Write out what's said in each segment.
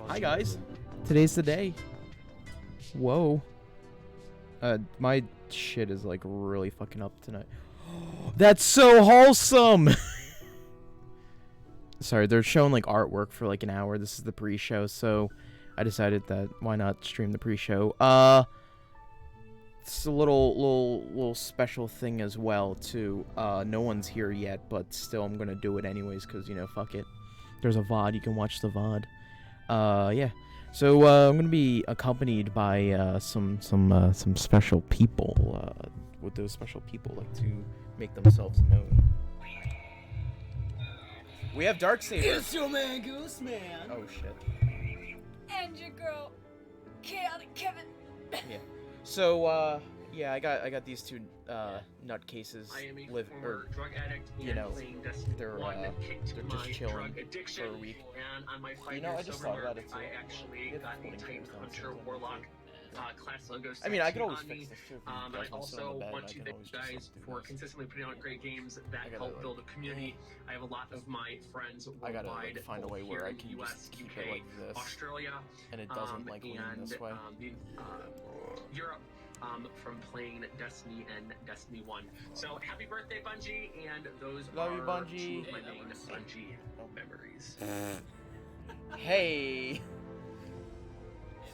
Hi guys, today's the day. Whoa. My shit is like really fucking up tonight. That's so wholesome! Sorry, they're showing like artwork for like an hour. This is the pre-show, so I decided that why not stream the pre-show. It's a little special thing as well too. No one's here yet, but still I'm gonna do it anyways, cause you know, fuck it. There's a VOD, you can watch the VOD. Yeah. So I'm gonna be accompanied by some special people. Would those special people like to make themselves known? We have Darksaber. It's your man, Goose Man. Oh shit. And your girl, Chaotic Kevin. Yeah. So yeah, I got these two nutcases live or drug addict, you know, they're just chilling for a week. And on my You know, I just thought about it too. I actually got a Titan Hunter Warlock class logo. I mean, I could always fix this too. I also want to thank you guys for consistently putting out great games that help build a community. I have a lot of my friends worldwide, I gotta find a way where I can US, just keep UK, it like this, Australia, and it doesn't like lean this way. Europe. From playing Destiny and Destiny 1. So happy birthday, Bungie, and those Love are you, Bungie. two of my main Bungie memories. Hey! Hey,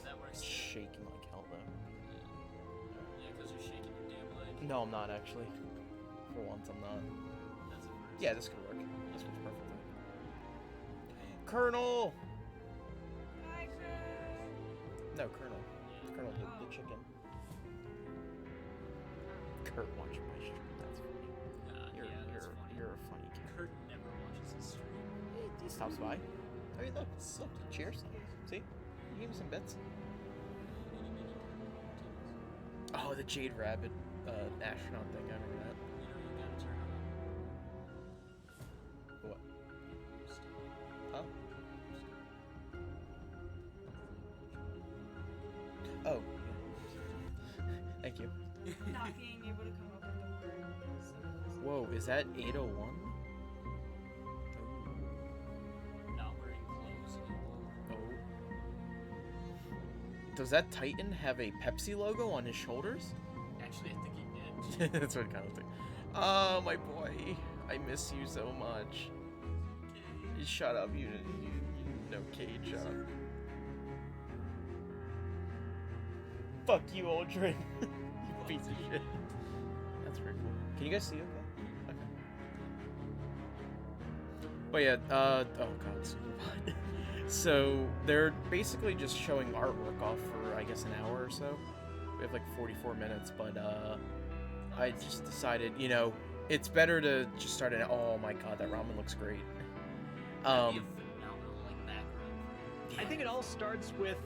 that works. Shaking like hell though. Yeah, because you're shaking your damn leg. No, I'm not actually. For once, I'm not. That's a first. Yeah, this could work. This works perfectly. Colonel! Hi, Chris. No, Colonel. Colonel, the chicken. Kurt watching my stream. That's funny. That's funny. You're a funny cat. Kurt never watches his stream. He stops by. I mean, look. Cheers. See? You gave me some bits. Oh, the Jade Rabbit astronaut thing. I remember that. You know, you gotta turn on. What? Huh? Oh. Thank you. Not being able to come up with the word. Whoa, is that 801? Not wearing clothes anymore. Oh. Does that Titan have a Pepsi logo on his shoulders? Actually, I think he did. That's what it kind of thing. Oh, my boy. I miss you so much. Okay. Shut up, you no cage shut up. Fuck you, Aldrin. You piece of shit. That's pretty cool. Can you guys see okay? Okay. But yeah, oh god, so they're basically just showing artwork off for I guess an hour or so. We have like 44 minutes, but I just decided, you know, it's better to just start it. Oh my god, that ramen looks great. That'd be a phenomenal, like, background. I think it all starts with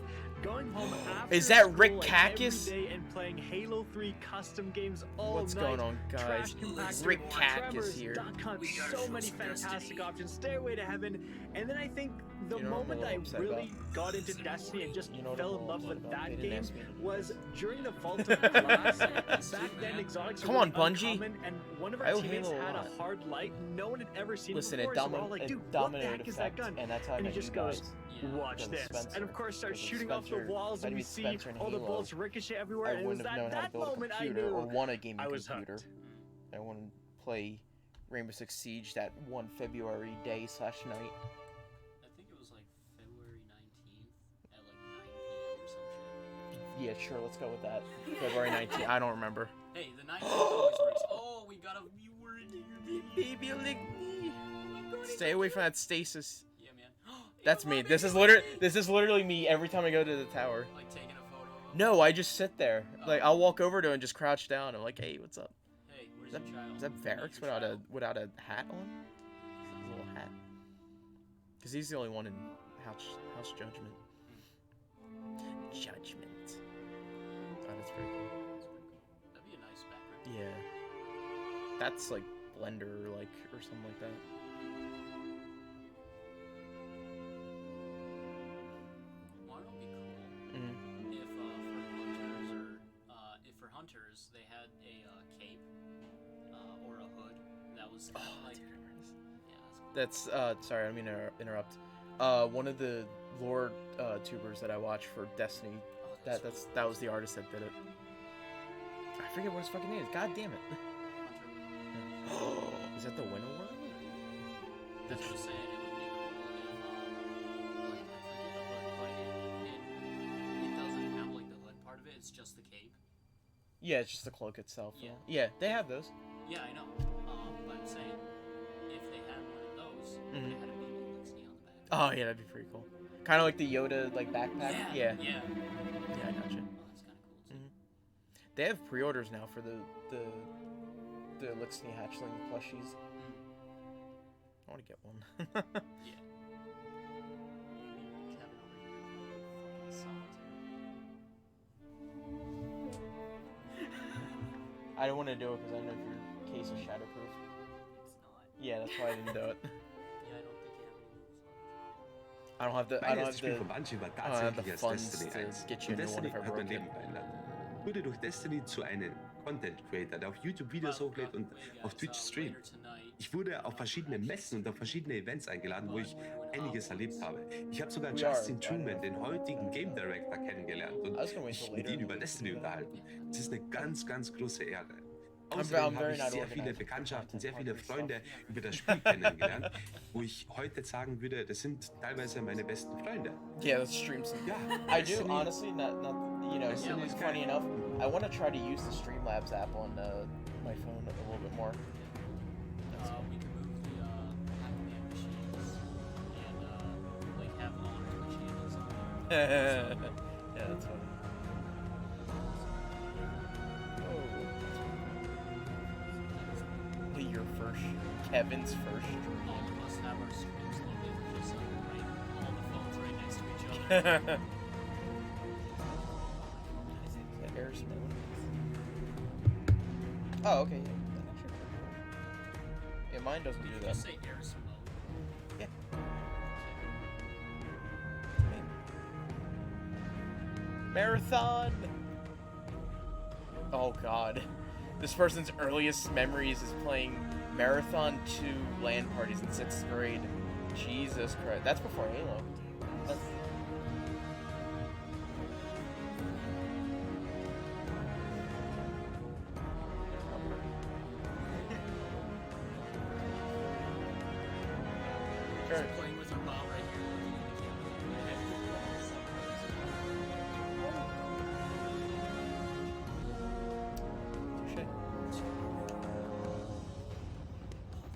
going home after Is that school, Rick like, Cactus? every day and playing Halo 3 custom games all What's night. going on, guys? Trash compactor, Rick Cactus Tremors, here. Duck Hunt, We are so so many thirsty. fantastic options. Stairway to Heaven, and then I think the You know what I'm a moment little I upset really about? got into Destiny and just You know what fell I'm in a love little with upset about? that They didn't game ask me to do was this. during the Vault of Glass. Back then, exotics Come were on, really Bungie. uncommon, and one of I our owe teammates Halo a had lot. a hard light no one had ever seen Listen, before. it, So we're all like, dude, what the dominated heck is that effect, gun? and that's how I And he met just you goes, guys. watch Because this. Spencer. And of course starts Because shooting off the Spencer- walls if I and we didn't see Spencer in all the Halo, bullets ricochet everywhere. I And it was wouldn't have known how to that build a moment I computer or knew want a gaming I was computer. hooked. I want to play Rainbow Six Siege that one February day/night. I think it was like February 19th at like 9 p.m. or some shit. Yeah, sure, let's go with that. February 19th. I don't remember. Hey, the 19th always works. Oh, we got a viewer in here, baby. Baby, lick me. Stay away from that stasis. Yeah, man. That's me. This is literally me every time I go to the tower. Like taking a photo of No, I just sit there. Like I'll walk over to it and just crouch down. I'm like, hey, what's up? Hey, where's Is that, your child? is that Varix Where's your without child? a hat on? His little hat. Because he's the only one in House Judgment. Judgment. Oh, that's pretty cool. That'd be a nice background. Yeah. That's like Blender, like, or something like that. Why don't it be cool Mm. if for hunters they had a cape or a hood that was Oh, kind of like dude, I remember this. yeah, that's cool. That's sorry, I mean to interrupt. One of the lore tubers that I watch for Destiny. Oh, That was the artist that did it. I forget what his fucking name is. God damn it. Is that the winner one? That's what I was saying. It would be cool if, like, I forget the hood, but it doesn't have like the hood part of it. It's just the cape. Yeah, it's just the cloak itself. Yeah. Yeah, they have those. Yeah, I know. But I'm saying, if they had one of those, it had a baby Elixir on the back. Oh yeah, that'd be pretty cool. Kind of like the Yoda like backpack. Yeah. Yeah. Yeah, I gotcha. Oh, that's kind of cool too. They have pre-orders now for the Elixir hatchling plushies. I want to get one. Yeah. Maybe Kevin over here. Fucking solitaire. I don't want to do it because I know if your case is shatterproof. It's not. Yeah, that's why I didn't do it. Yeah, I don't think you have any rules. I don't have the Mein erstes Spiel von Bungie war I don't have the tatsächlich als funds Destiny to 1. get you a Und new one Destiny if I hat mein broke it. Leben verändert. Ich wurde durch Destiny zu einem Content Creator, der auf YouTube Videos hochlädt und auf Twitch streamt. Ich wurde auf verschiedene Messen und auf verschiedene Events eingeladen, wo ich einiges erlebt habe. Ich habe sogar Justin Truman, den heutigen Game Director, kennengelernt und mich mit ihm über Destiny unterhalten. Das ist eine ganz, ganz große Ehre. Außerdem habe ich sehr viele Bekanntschaften, sehr viele Freunde über das Spiel kennengelernt, wo ich heute sagen würde, das sind teilweise meine besten Freunde. Yeah, the streams. Ja, I do Destiny- honestly not you know. Destiny is Funny good. enough, I want to try to use the Streamlabs app on my phone a little bit more. We can move the Pac-Man machines and like have all of the channels on there. Yeah, that's funny. Oh. Your first, Kevin's first stream. All of us have our streams loaded, just like right, all the phones right next to each other. Is that air smoke? Oh, okay. Yeah, that actually pretty cool. Yeah, mine doesn't Did do you that. just say air smoke? Yeah. Marathon! Oh god. This person's earliest memories is playing Marathon 2 LAN parties in 6th grade. Jesus Christ. That's before Halo. That's... Sure. Just playing with your mom right here, looking at the Touche. Oh,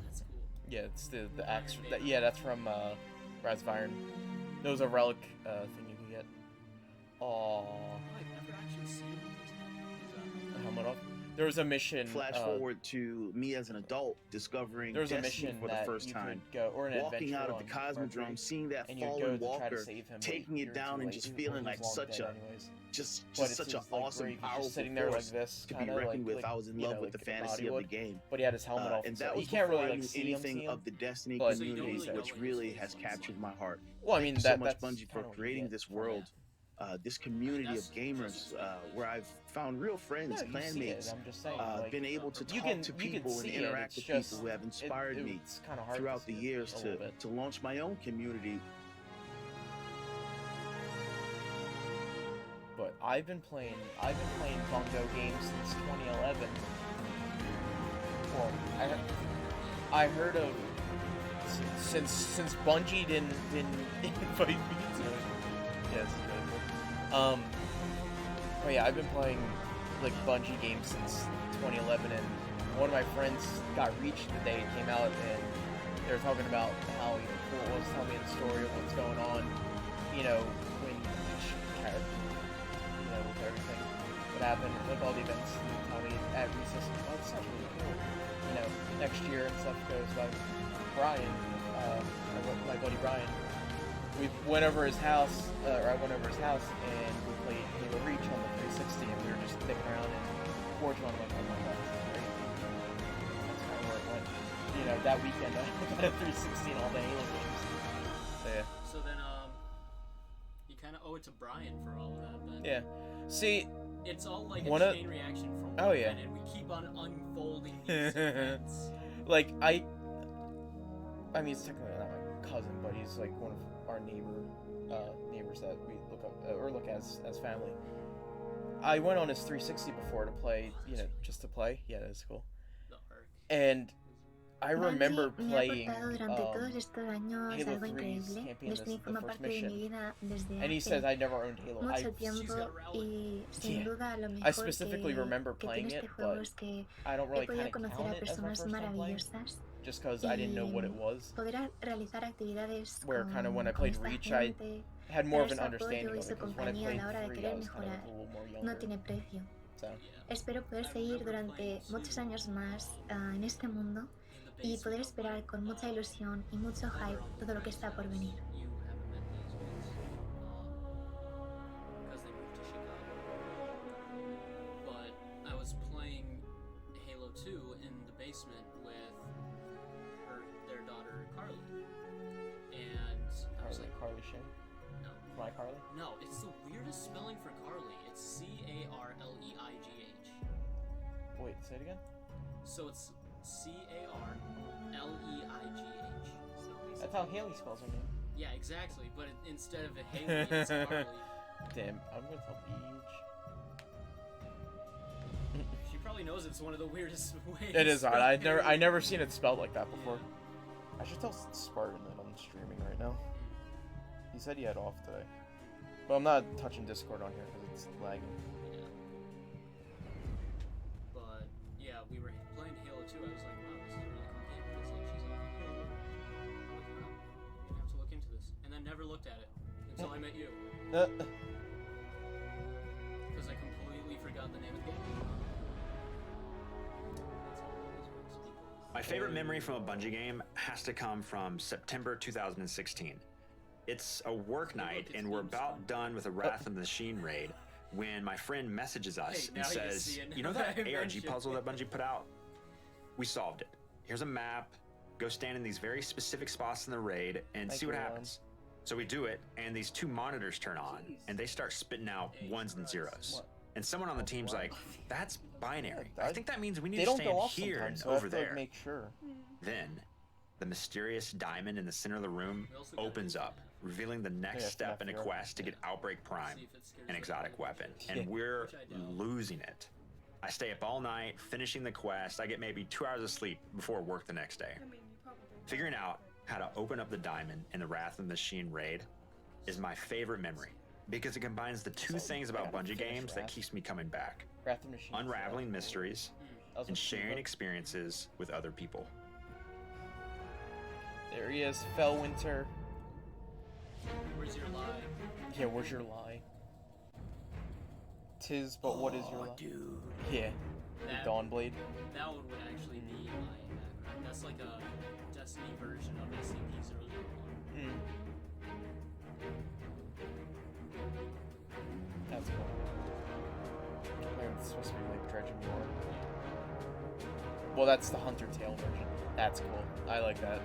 that's cool. Yeah, it's the axe. Yeah, that's from Rise of Iron. There was a relic thing you can get. Aww. I've never actually seen The helmet off. There was a mission. Flash forward to me as an adult discovering There was a Destiny mission for the that first you time. could go, or an Walking adventure out of the on Cosmodrome, Mercury, seeing that and you'd go fallen to try to walker, save him, but taking you're it down too and late. just He was feeling like long such dead a anyways. just But it's such an his, like, awesome, grave. He's powerful just sitting there like force this, to be kinda reckoned with. like, I was in you love know, with the like a fantasy body of the would. game. But he had his helmet off, And so that you was can't before really I like knew see anything him. of the Destiny But- So you don't community, really know which what really his has face looks captured like. my heart. Well, I mean, Thank you so much, that's Bungie, for kinda what you creating get this from world, this community That's of gamers, where I've found real friends, No, you see it, clanmates, I'm just saying, like, been able to you talk can- to you can people and see it, interact it's with just- people who have inspired me It's kind of hard throughout to the see years a little bit. to launch my own community. But I've been playing Bungo games since 2011. Well, I heard of since Bungie didn't invite me to it. Yes. Oh yeah, I've been playing like Bungie games since 2011, and one of my friends got reached the day it came out, and they were talking about how cool it was, telling me the story of what's going on. You know, when each character, you know, with everything that happened, like all the events, and how they add recess. Oh, it's such really cool. You know, next year and stuff goes by. Brian, my buddy Brian, we went over his house, or I went over his house, and we played Halo Reach on the 360, and we were just sticking around and Forge on like, oh my god, this is great. That's kind of where it went. You know, that weekend I got a 360 and all the Halo games. So yeah. So then, you kind of owe it to Brian for all of that. Then. Yeah. See, It's all like One a of- chain reaction from Oh, one yeah. event, and we keep on unfolding these events. like I mean, it's technically not my cousin, but he's like one of our neighbor neighbors that we look up or look as family. I went on his 360 before to play, just to play. Yeah, that's cool. The arc. And I remember Bungie me ha playing aportado durante todos estos años Halo algo 3's increíble. campaign, Destiny the forma first parte de mi mission. vida desde And he says I never owned Halo. mucho I tiempo y sin Yeah. duda lo I mejor specifically que remember tiene playing este it, juego but es que I don't he really podido kind of conocer count a it as my personas first time playing, maravillosas just because I didn't know what it y was. poder realizar actividades Where con, kind of when I con played esta Reach, I gente, had more of tener an su apoyo understanding y of su it, because when I compañía a played la hora de 3, I querer was kind of like mejorar a little more no younger. tiene precio. So, Espero poder seguir durante muchos años más en este mundo y poder esperar con mucha ilusión y mucho hype todo lo que está por venir. You haven't met these ones. Because they moved to Chicago. But I was playing Halo 2 in the basement with their daughter Carly. And I was like, Carly Shin? no. My Carly? No, it's the weirdest spelling for Carly. It's C-A-R-L-E-I-G-H. Wait, say it again? So it's C-A-R-L-E-I-G-H. That's how Haley spells her name. Yeah, exactly. But instead of a Haley, it's Carly. Damn, I'm gonna tell Beach. She probably knows it's one of the weirdest ways. It is odd. I never seen it spelled like that before. I should tell Spartan that I'm streaming right now. He said he had off today. But I'm not touching Discord on here because it's lagging. Yeah. But yeah, we were playing Halo 2. I was like, wow, this is a really cool game. It's like, she's like, oh, look it up. You're gonna have to look into this. And then never looked at it until I met you. Because I completely forgot the name of the game. My favorite memory from a Bungie game has to come from September 2016. It's a work night, and we're about done with the Wrath of the Machine raid when my friend messages us Hey, and now you says, see it you know now that that I ARG mentioned puzzle that it." Bungie put out? We solved it. Here's a map. Go stand in these very specific spots in the raid and Thank see what you, happens. So we do it, and these two monitors turn on, and they start spitting out ones and zeros. What? And someone on the team's like, that's binary. Yeah, I think that means we need They to don't go stand off here sometimes, and so I have over to like, there. make sure. Then, the mysterious diamond in the center of the room opens up, revealing the next Yeah, step in a FNF, quest to get Outbreak Prime, See if it scares an you. exotic weapon. And Yeah. we're Which I don't. losing it. I stay up all night, finishing the quest. I get maybe 2 hours of sleep before work the next day. I mean, you probably Figuring out how to open up the diamond in the Wrath of the Machine raid is my favorite memory, because it combines the two things about Bungie games that keeps me coming back: Wrath of Machines. unraveling mysteries That was and with sharing Cuba. experiences with other people. There he is, Fellwinter. Where's your lie? Yeah, where's your lie? Tis, but what is your lie? Dude. Yeah, That- Dawnblade. That one would actually be my background. That's like a Destiny version of SCP-001. Hmm. That's cool. Man, it's supposed to be like Dredging War. Well, that's the Hunter Tale version. That's cool. I like that.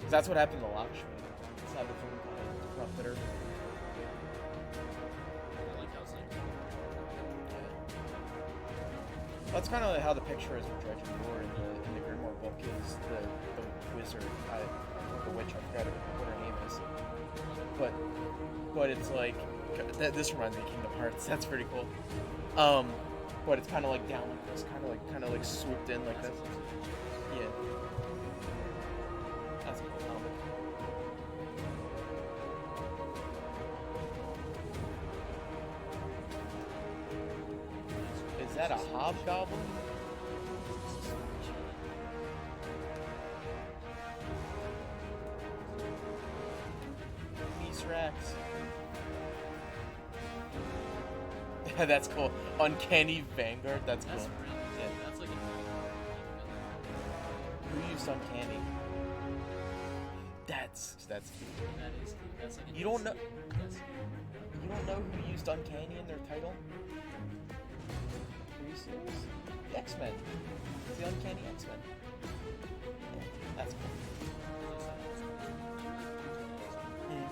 'Cause that's what happened to Lakshmi. Savypoo kind of corrupted her. I like how it's like, That's kind of how the picture is with Dredging War in the Grimoire book. Is the wizard, the witch? I forgot what her name is. But it's like this reminds me of Kingdom Hearts. That's pretty cool. But it's kind of like down like this, kind of like swooped in like this. Yeah. That's cool. Is that a hobgoblin? Rex. That's cool. Uncanny Vanguard. That's cool. that's really Yeah. that's like a Who used Uncanny? That's cute. that is cute. That's like a You don't know- That's You don't know who used Uncanny in their title? Are you serious? The X-Men. It's the Uncanny X-Men. Yeah, that's cool. Mm.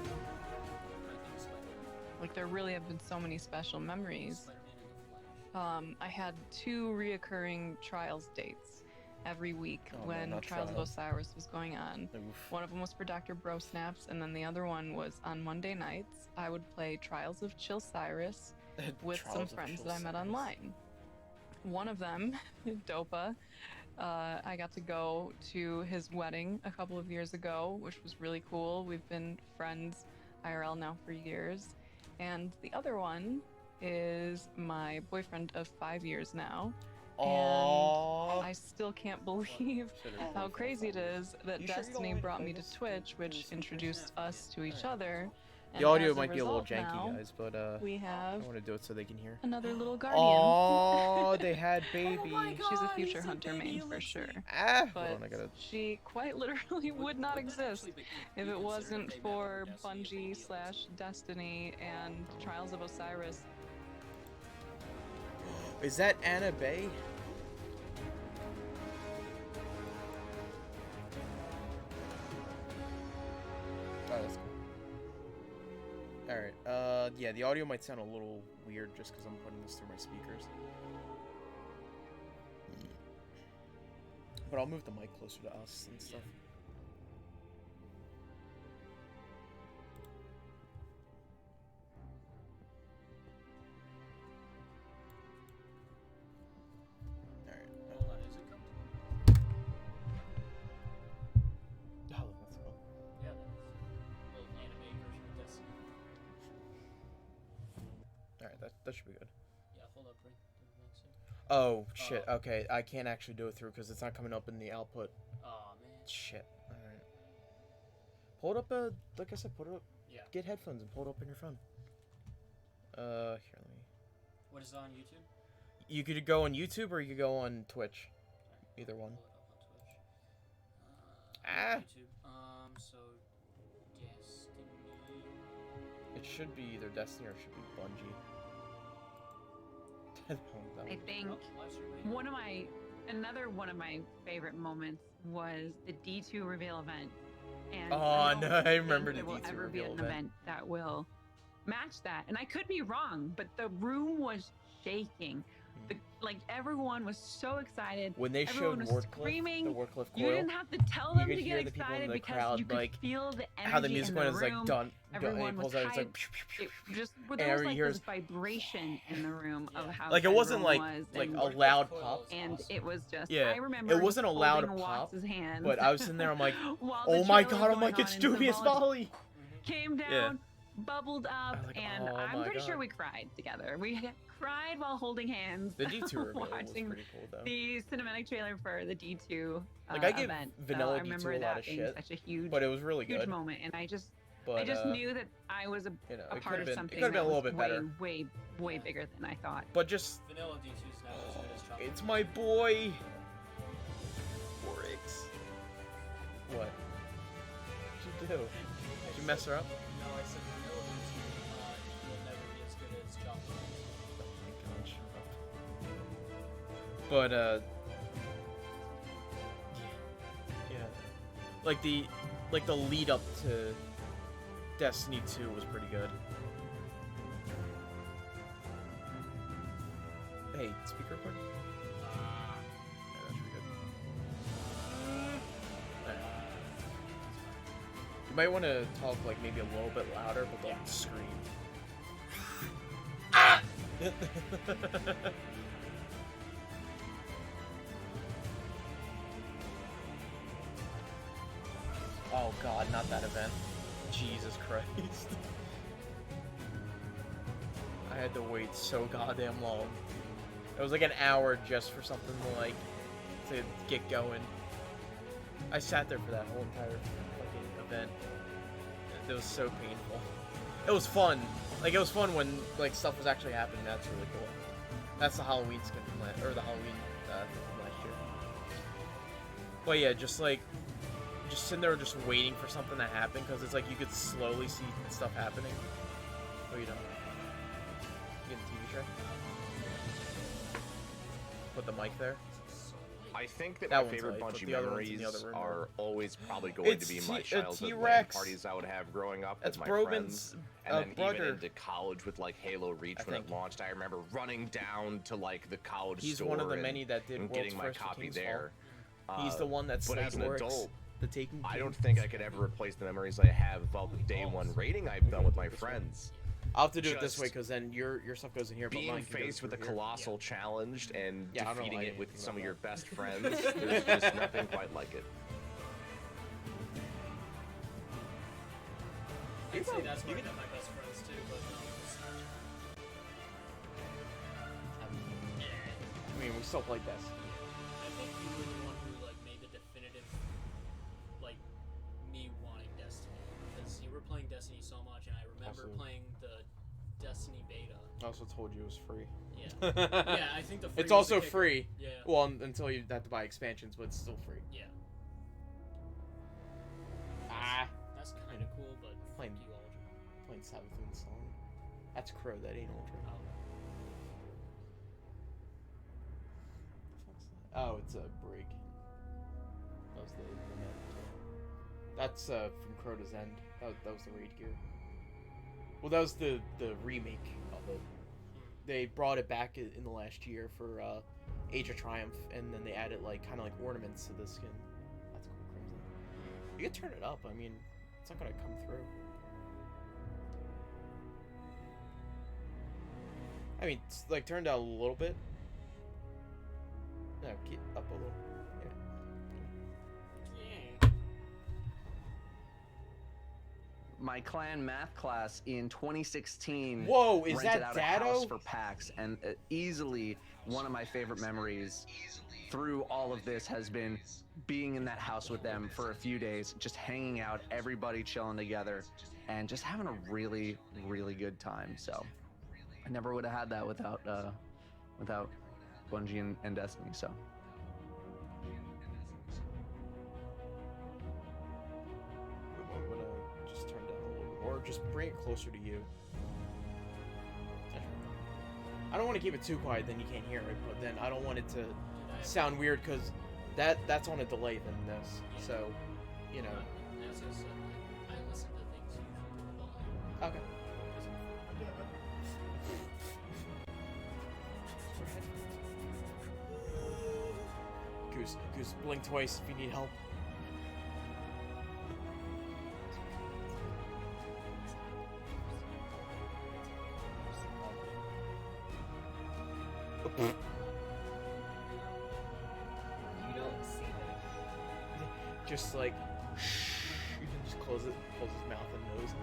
Like, there really have been so many special memories. Spider-Man and the Flash. I had 2 reoccurring trials dates. every week Oh, no, when not Trials of Trials. Osiris was going on. Oof. One of them was for Dr. Bro Snaps, and then the other one was on Monday nights. I would play Trials of Chill Cyrus with some Trials of friends Chill that I met Cyrus. online. One of them, Dopa, I got to go to his wedding a couple of years ago, which was really cool. We've been friends IRL now for years. And the other one is my boyfriend of 5 years now. Aww. And I still can't believe how crazy it is that You sure you don't Destiny want me to brought play me to this? Twitch, which introduced us to each other. The audio as might be a little result janky, now, guys, but we I have want to do it so they can hear. another little guardian. Oh, they had baby. She's a future hunter main for sure. Ah, But hold on, I gotta. she quite literally would not exist if it wasn't for Bungie / Destiny and Trials of Osiris. Is that Anna Bay? Oh, that's cool. Alright, yeah, the audio might sound a little weird just because I'm putting this through my speakers. But I'll move the mic closer to us and stuff. Alright. Hold on, is it coming? Oh, that's cool. Yeah, that is. Little anime version of Destiny. Alright, that should be good. Yeah, hold up, right? One second. Oh, shit, okay. I can't actually do it through because it's not coming up in the output. Aw, man. Shit. Alright. Pull it up, like I said, pull it up. Yeah. Get headphones and pull it up in your phone. Here, let me. What is it on YouTube? You could go on YouTube or you could go on Twitch. Either one. Pull it up on Twitch. Ah! YouTube. So Destiny. It should be either Destiny or it should be Bungie. I think Oh, live stream right another one of my favorite moments was the D2 reveal event. And Oh, I don't no, I think remember the there will D2 ever be reveal an event. event that will match that. And I could be wrong, but the room was shaking. Like everyone was so excited. When they Everyone showed was Wardcliff, screaming. the Wardcliff You coil, didn't have to tell you them could to hear get the people in excited the because crowd, you could like, feel the energy how the music in went the is room. like done. Everyone It was pulls out, it's like. hyped. It just there And was you like hear this vibration in the room of how Like it wasn't everyone like was, like and, a loud pop. and it was just Yeah, I remember it wasn't a loud holding pop, Watts' hands but I was sitting there, I'm like, while the oh my trailer was god, I'm going like, it's on, and Dubious Savage Volley! came down, Yeah. bubbled up, I was like, and oh I'm my pretty sure God. we cried together. We cried while holding hands. The D2 reveal was watching pretty cool, though. the cinematic trailer for the D2 Like, I give event. vanilla so I D2 remember a lot that of being shit, such a huge, but it was really huge good. moment, and I just But, knew that I was a you know, part it could've of been- something it could've been that a little was bit better. way bigger than I thought. But just, Vanilla D2 is not as good as chocolate. it's my boy! 4X. What? What'd you do? Did you mess her up? No, I said vanilla D2 will never be as good as chocolate. Oh my god, shut up. But, yeah. Like the lead up to Destiny 2 was pretty good. Hey, speaker record? Yeah, that should be good. Alright. You might want to talk like maybe a little bit louder, but don't scream. Ah! Oh god, not that event. Jesus Christ. I had to wait so goddamn long. It was like an hour just for something to get going. I sat there for that whole entire fucking event. It was so painful. It was fun. Like, it was fun when, like, stuff was actually happening. That's really cool. That's the Halloween skin from last, or the Halloween thing from last year. But yeah, just sitting there just waiting for something to happen, because it's like you could slowly see stuff happening. Oh, you don't. You get a TV tray? Put the mic there. I think that That my one's favorite light, but Bungie the other one's in the memories other room. are always probably going It's to be my a childhood LAN T-Rex. parties I would have growing up That's with my Broman's, friends, and then brother. even into college with like Halo Reach I when it think. launched. I remember running down to like the college He's store one of the and, many that did and World's getting my First copy King's there. He's the one that's but as an adult, the Taken I King. don't think I could ever replace the memories I have of the day one raiding I've done with my friends. I'll have to do it this way because then your stuff goes in here. But Being mine can go faced with a through here. colossal challenge and Yeah, I don't know defeating it with anything some of about your that. best friends, there's just nothing quite like it. I'd say that's where I got my best friends too, but no, I mean, we still play Destiny. I think you were the one who like made the definitive, like, me wanting Destiny because you were playing Destiny so much, and I remember Also- playing the Destiny beta. I also told you it was free. Yeah, yeah, I think the free It's was the also kicker. free. Yeah. Well, until you have to buy expansions, but it's still free. Yeah. Ah. That's kind of cool, but Playing- fuck you, Aldrin. Playing Savypoo song. That's Crow. That ain't Ultra. Oh, it's a break. That was the net. That's from Crota's End. That was the raid gear. Well, that was the remake of it. They brought it back in the last year for Age of Triumph, and then they added like kind of like ornaments to the skin. That's cool, Crimson. You can turn it up. I mean, it's not gonna come through. I mean, it's like turned down a little bit. No, keep up a little. Yeah. My clan math class in 2016. Whoa, is rented that out a house Dado? for PAX, and easily one of my favorite memories through all of this has been being in that house with them for a few days, just hanging out, everybody chilling together, and just having a really, really good time. So I never would have had that without Bungie and Destiny. So. I'm gonna just turn down a little bit, or just bring it closer to you. I don't want to keep it too quiet, then you can't hear it. But then I don't want it to sound weird because that's on a delay than this. So, you know. As I said, I listen to things usually. Okay. Goose, blink twice if you need help. You don't see that. Just like, you can just close his mouth and nose.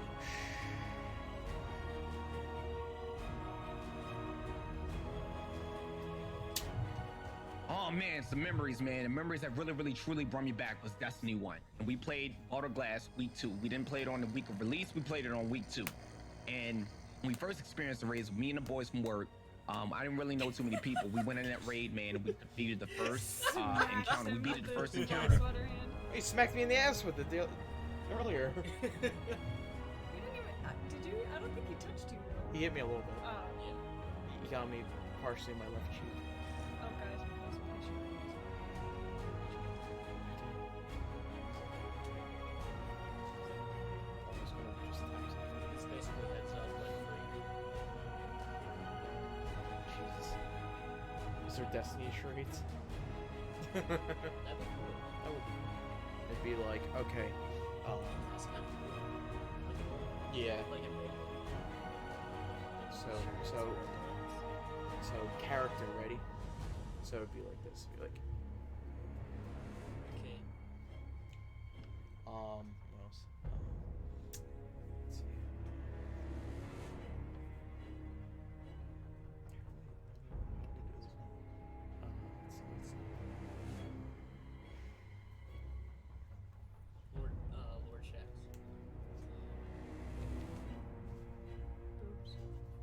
Oh man, it's the memories, man. The memories that really, truly brought me back was Destiny 1. And we played Auto Glass week 2. We didn't play it on the week of release, we played it on week 2. And when we first experienced the raids, me and the boys from work, I didn't really know too many people. We went in that raid, man, and we defeated the first encounter. We beat it the first encounter. He smacked me in the ass with it earlier. You didn't even. Did you? I don't think he touched you. He hit me a little bit. Oh. He got me partially in my left cheek. Oh, guys, we're supposed to play shooters. It's basically heads up, like free. Jesus. Is there Destiny charades? That'd be cool. That would be. It'd be like, okay, That's kind of cool. yeah. Like in real So character ready. So it'd be like this. It'd be like, Okay. what else? Let's see. Lord Shax.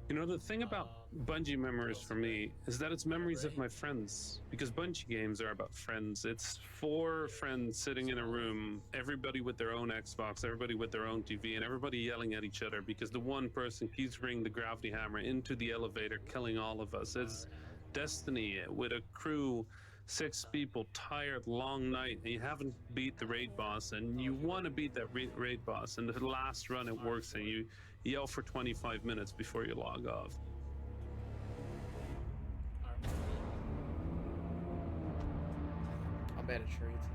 You know, the thing about Bungie memories for me is that it's memories of my friends. Because Bungie games are about friends. It's 4 friends sitting in a room, everybody with their own Xbox, everybody with their own TV, and everybody yelling at each other because the one person keeps bringing the gravity hammer into the elevator, killing all of us. It's Destiny with a crew, 6 people, tired, long night, and you haven't beat the raid boss, and you want to beat that raid boss, and the last run it works, and you yell for 25 minutes before you log off. I'm bad at trades.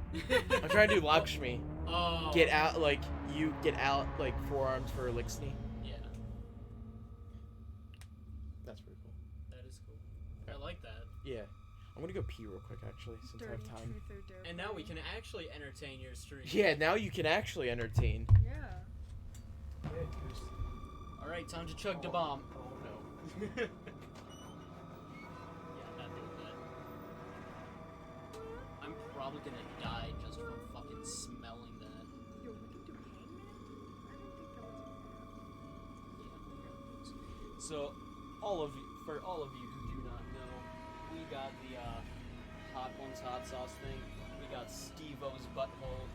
I'm trying to do Lakshmi. Oh. Get out, like, you get out, like, forearms for Elixni. Yeah. That's pretty cool. That is cool. I like that. Yeah. I'm gonna go pee real quick, actually, since I have time. And now we can actually entertain your stream. Yeah, now you can actually entertain. Yeah. Alright, time to chug the bomb. Oh, no. Yeah, I'm not doing that. I'm probably gonna die just from fucking smelling that. Yo, we can do Hangman? I didn't think that was Yeah. So, for all of you who do not know, we got the Hot Ones hot sauce thing. We got Steve-O's butthole.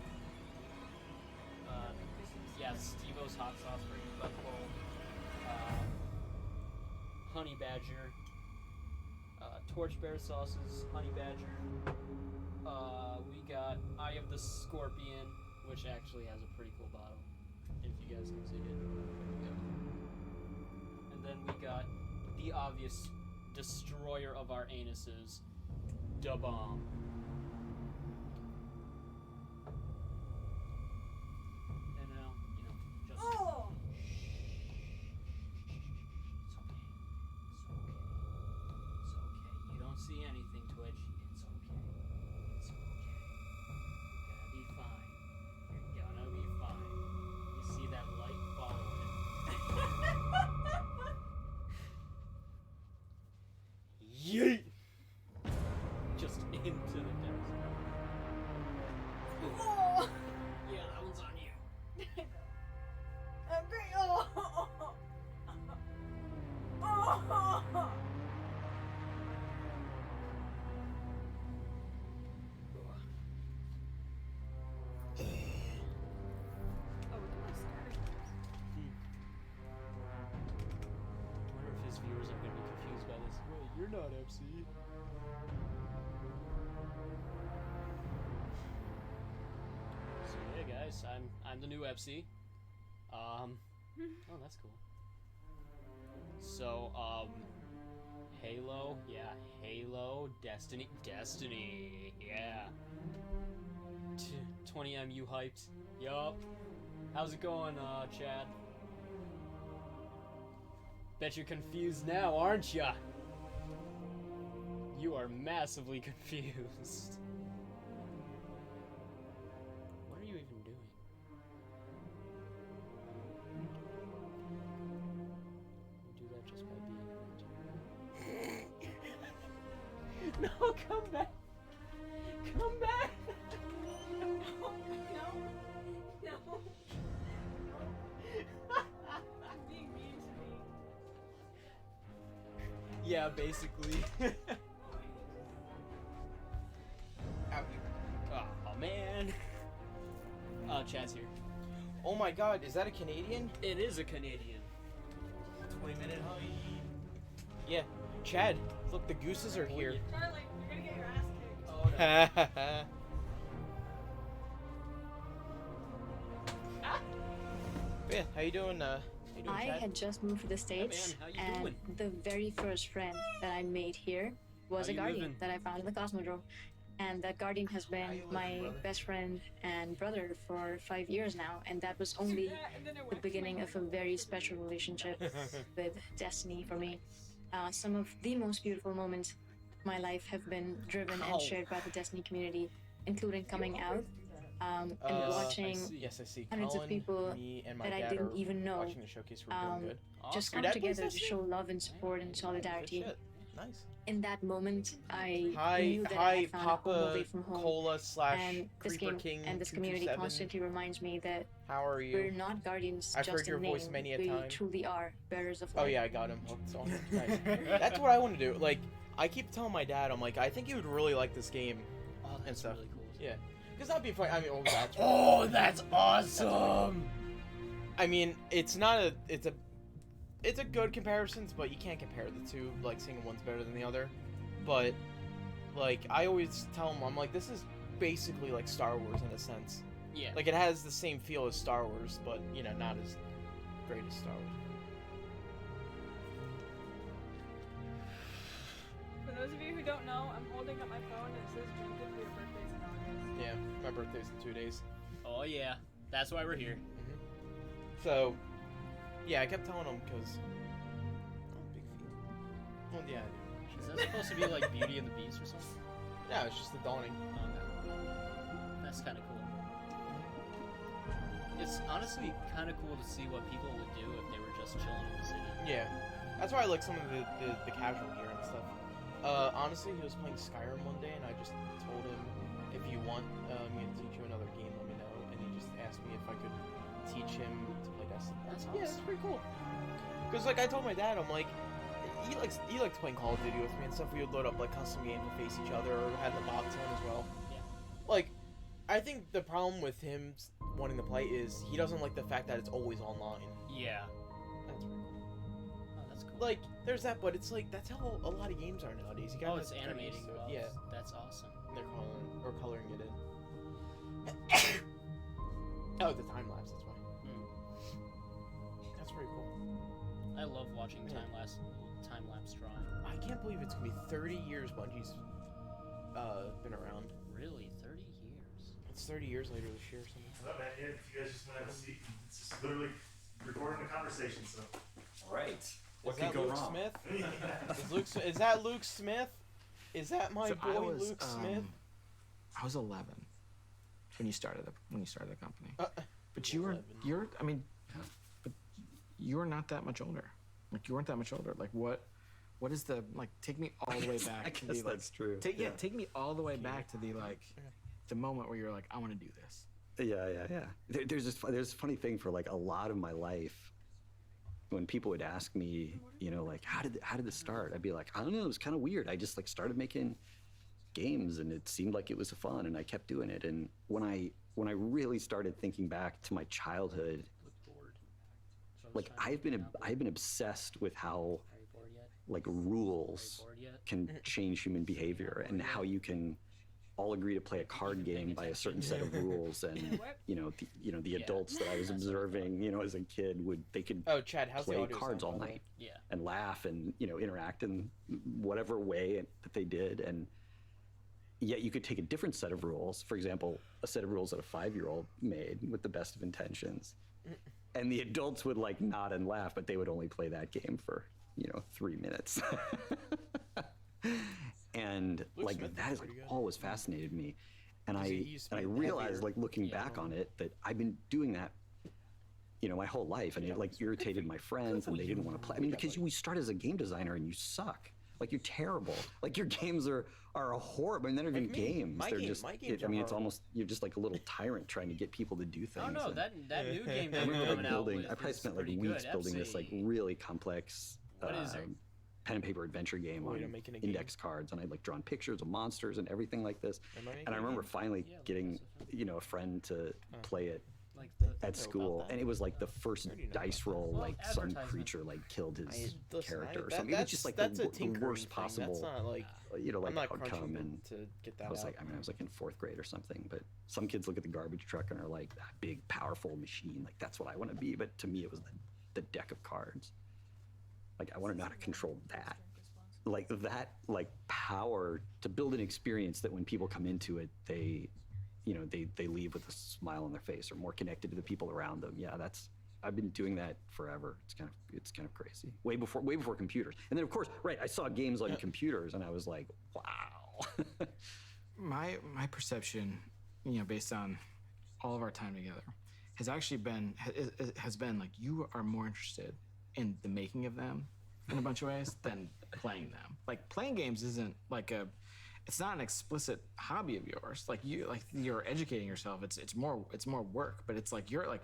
Yeah, Steve-O's hot sauce for your butthole. Honey Badger. Torchbear sauces, Honey Badger. We got Eye of the Scorpion, which actually has a pretty cool bottle. If you guys can see it. Yeah. And then we got the obvious destroyer of our anuses, Da Bomb. And now, just. Oh! It's okay. You don't see anything, Twitch. It's okay. It's okay. You're gonna be fine. You're gonna be fine. You see that light following. Yeet! Just into the depths. Oh! Yeah, that one's on you. Okay. Oh! Oh! Oh, we can like scatter things. I wonder if his viewers are gonna be confused by this. Wait, you're not FC. So yeah, guys, I'm the new FC. Oh, that's cool. So, Halo, yeah, Halo, Destiny, yeah. 20M, you hyped? Yup. How's it going, Chad? Bet you're confused now, aren't ya? You are massively confused. What are you even doing? You do that just by being No, come back! Come back! No. Being mean to me. Yeah, basically. Oh man. Chad's here. Oh my god, is that a Canadian? It is a Canadian. 20-minute hike. Yeah, Chad, look, the gooses are here. Charlie, you're gonna get your ass kicked. Oh no. Yeah, how you doing, I Chad? had just moved to the States, how you and doing? the very first friend that I made here was How a you guardian living? that I found in the Cosmodrome. And that guardian has been my best friend and brother for 5 years now, and that was only the beginning of a very special relationship with Destiny for me. Some of the most beautiful moments of my life have been driven and shared by the Destiny community, including coming out and watching Yes, I see. hundreds of Colin, people me, and my that I dad didn't are even know watching the showcase. We're doing good. just Your come dad plays together to Destiny? show love and support and solidarity. Good shit. Nice. In that moment, I Hi, knew that I hi, had found a home Papa away from home. Cola slash And this Creeper game King and this community 227. constantly reminds me that How are you? we're not guardians I've just heard your in name. voice many a we time. truly are bearers of Oh light. yeah, I got him. Hooked on it. Nice. That's what I want to do. Like, I keep telling my dad, I'm like, I think you would really like this game. Oh, and stuff. really cool. Yeah. Because that'd be fun. I mean, oh, that's Oh, that's awesome! I mean, it's not a, it's a good comparisons, but you can't compare the two, like, saying one's better than the other. But, like, I always tell him, I'm like, this is basically like Star Wars in a sense. Yeah. Like, it has the same feel as Star Wars, but, you know, not as great as Star Wars. For those of you who don't know, I'm holding up my phone and it says drink it for your birthdays in August. Yeah, my birthday's in 2 days. Oh yeah, that's why we're here. So, yeah, I kept telling him because. Oh, big feet. Well, yeah. Is that supposed to be like Beauty and the Beast or something? Yeah, it's just the dawning. That's kind of cool. It's honestly kind of cool to see what people would do if they were just chilling in the city. Yeah, that's why I like some of the casual gear and stuff. Honestly, he was playing Skyrim one day, and I just told him, if you want me to teach you another game, let me know. And he just asked me if I could teach him to play Destiny. That's Yeah, that's pretty cool. Because like I told my dad, I'm like, he likes playing Call of Duty with me and stuff. We would load up like custom games and face each other, or had the box on as well. Yeah. Like, I think the problem with him wanting to play is he doesn't like the fact that it's always online. Yeah. That's pretty cool. Oh, that's cool. Like, there's that, but it's like that's how a lot of games are nowadays. You gotta It's get animating. used to it. Well, Yeah, that's awesome. and they're coloring it in. Oh, the time lapse. That's why. That's pretty cool. I love watching Yeah. time lapse drawing. I can't believe it's gonna be 30 years Bungie's been around. Really, 30 years? It's 30 years later this year or something. What's up, man? Yeah, if you guys just want to have a seat, it's just literally recording a conversation, so. All right. Is that Luke Smith? Is that Luke Smith? Is that my boy Luke Smith? I was 11 when you started the company. But you're I mean, but you're not that much older. Like you weren't that much older. Like what is the like? Take me all the way back. I to guess the, that's true. Take me all the way back to the like, the moment where you're like, I want to do this. Yeah. There's a funny thing for like a lot of my life. When people would ask me, you know, like how did this start? I'd be like, I don't know. It was kind of weird. I just like started making games, and it seemed like it was fun, and I kept doing it. And when I really started thinking back to my childhood, like I've been obsessed with how like rules can change human behavior, and how you can all agree to play a card game by a certain set of rules. And the adults that I was observing, you know, as a kid they could Chad, how's the play audio cards sound, all by the night way? and laugh and interact in whatever way that they did. And yet you could take a different set of rules, for example, a set of rules that a 5-year-old made with the best of intentions, and the adults would like nod and laugh, but they would only play that game for 3 minutes. And Luke like Smith that is has like pretty good. always fascinated me. And Because I he used to and I be realized heavier. like looking back on it that I've been doing that my whole life, and it like irritated my friends, and they didn't want to play. I mean, because we start as a game designer and you suck. Like you're terrible. Like your games are horrible. I mean, they're not even games. They're just. My games I mean, are it's almost you're just like a little tyrant trying to get people to do things. Oh no, and that new game I that we're remember coming like out building. with I probably is spent like pretty weeks good. building this like really complex. What is it? Pen and paper adventure game Wait, on I'm making a game. index cards, and I'd like drawn pictures of monsters and everything like this. Am I making And I a remember game? finally getting a friend to play it Like at school, and it was like the first dice roll, Well, like some advertisement. creature like killed his character or that- something. It was just like that's a the tinkering worst thing. possible, That's not like like I'm not outcome. crunching And to get that I was out. like, I was like in 4th grade or something. But some kids look at the garbage truck and are like, that big, powerful machine. Like that's what I want to be. But to me, it was the deck of cards. Like I want to know how to control that. Like that, like power to build an experience that when people come into it, they leave with a smile on their face, or more connected to the people around them. Yeah, I've been doing that forever. It's kind of crazy. Way before computers. And then of course, right, I saw games on computers, and I was like, wow. My perception, based on all of our time together, has actually been like you are more interested in the making of them in a bunch of ways than playing them. Like playing games isn't like it's not an explicit hobby of yours. Like you're educating yourself. It's more work, but it's like you're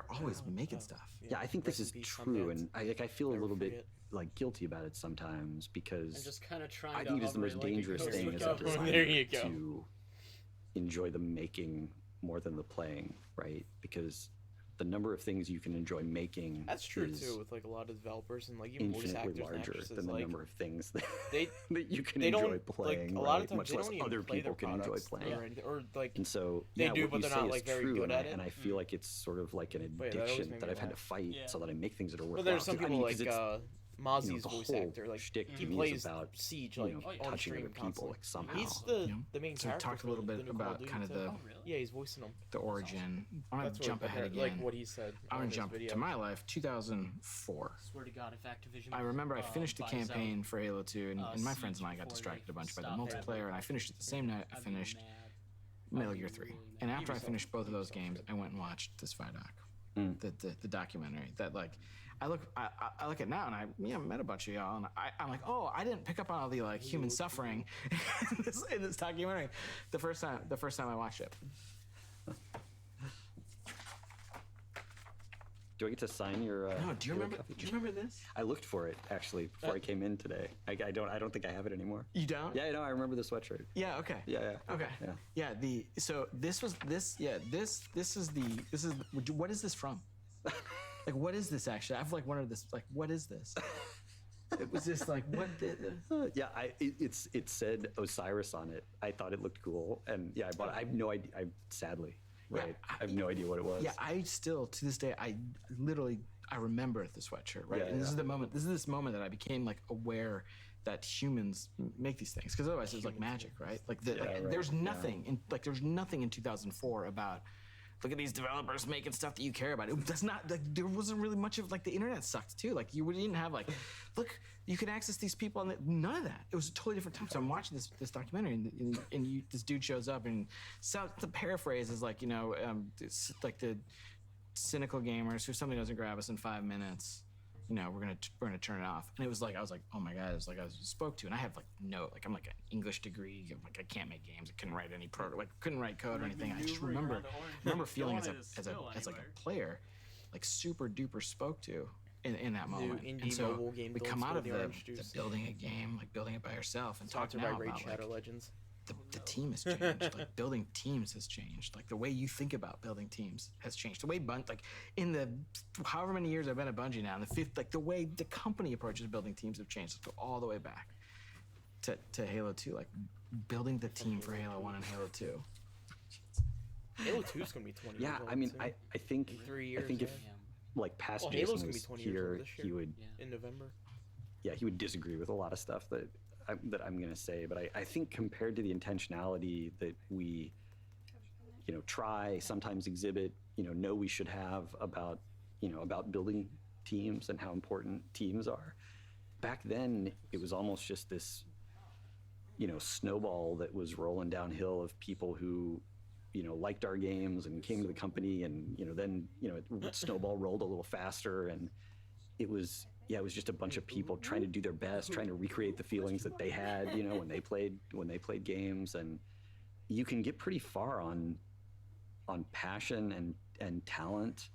always making stuff. Yeah, I think this is true, and I feel a little bit like guilty about it sometimes, because I'm just kind of trying I to think it is the most operate like a dangerous ghost thing as a recovery. designer There you go. to enjoy the making more than the playing, right? Because the number of things you can enjoy making That's true is too with like a lot of developers and like even voice infinitely actors and larger actresses. than the like, number of things that, they that you can they enjoy don't, playing, like, a lot of right? times Much they less don't even other play people their can enjoy products playing. or anything, or like And so they yeah, do, what but you they're say not is like very true, good at and it. I feel like it's sort of like an But yeah, that always addiction made that me I've had to laugh. fight so that I make things that are But worthwhile. there's some 'Cause, I people mean, 'cause like it's- Mozzie's the voice whole actor, like shtick he to me plays is about Siege, you like know, on touching stream other people constantly. like somehow. He's the main So character. talk a for little the bit new Call of about Duty kind of too. the Yeah, he's voicing him. the origin. I'm gonna That's jump what, ahead again. like what he said. I'm on gonna his jump video. to my life, 2004. Swear to God, if Activision. I remember I finished the buys campaign out, for Halo 2, and my Siege friends and I got before distracted they a bunch by the stop multiplayer, and I finished it the same night I finished Metal Gear 3. And after I finished both of those games, I went and watched this Vidoc, the documentary. That like, I look at it now, and I met a bunch of y'all, and I'm like, oh, I didn't pick up on all the like human suffering in this documentary the first time I watched it. Do I get to sign your? No, do you remember this? I looked for it actually before I came in today. I don't think I have it anymore. You don't? Yeah, no, I remember the sweatshirt. Yeah. Okay. Yeah. Okay. Yeah. Yeah. So this is what is this from? Like, what is this actually? I've like wondered this. Like, what is this? It was just like, what? Yeah, it said Osiris on it. I thought it looked cool, and yeah, I bought it. I have no idea. Sadly, right? I have no idea what it was. Yeah, I still to this day I remember the sweatshirt, right? Yeah, and this yeah. is the moment. This is this moment that I became like aware that humans make these things, because otherwise it's like magic, right? Like, right, there's nothing in there's nothing in 2004 about. Look at these developers making stuff that you care about. That's not like, there wasn't really much of like the internet sucked too. Like you didn't have like, look, you can access these people and none of that. It was a totally different time. So I'm watching this documentary and this dude shows up and so the paraphrase is like, it's like the cynical gamers who something doesn't grab us in 5 minutes. We're gonna turn it off. And it was like I was like, oh my god, it was like I was spoke to, and I have like I'm like an English degree, like I can't make games, I couldn't write any couldn't write code or anything. I just remember feeling as like a player, like super duper spoke to in that moment. And so we come out of the building a game, like building it by yourself, and talk now about Shadow Legends. The team has changed. Like building teams has changed. Like the way you think about building teams has changed. The way like in the however many years I've been at Bungie now, in the fifth, like the way the company approaches building teams have changed. Let's go all the way back to Halo 2, like building the team for Halo 1 and Halo 2. Halo 2 is gonna be 20 years Yeah, old. I mean, too. I think In 3 years. I think if like past Halo's Jason gonna be was 20 years old here, this year. he would in November. Yeah, he would disagree with a lot of stuff that I'm going to say, but I think compared to the intentionality that we, try, sometimes exhibit, know we should have about building teams and how important teams are. Back then, it was almost just this, snowball that was rolling downhill of people who, liked our games and came to the company, and then snowball rolled a little faster, and it was just a bunch of people trying to do their best, trying to recreate the feelings that they had, when they played games. And you can get pretty far on passion and talent,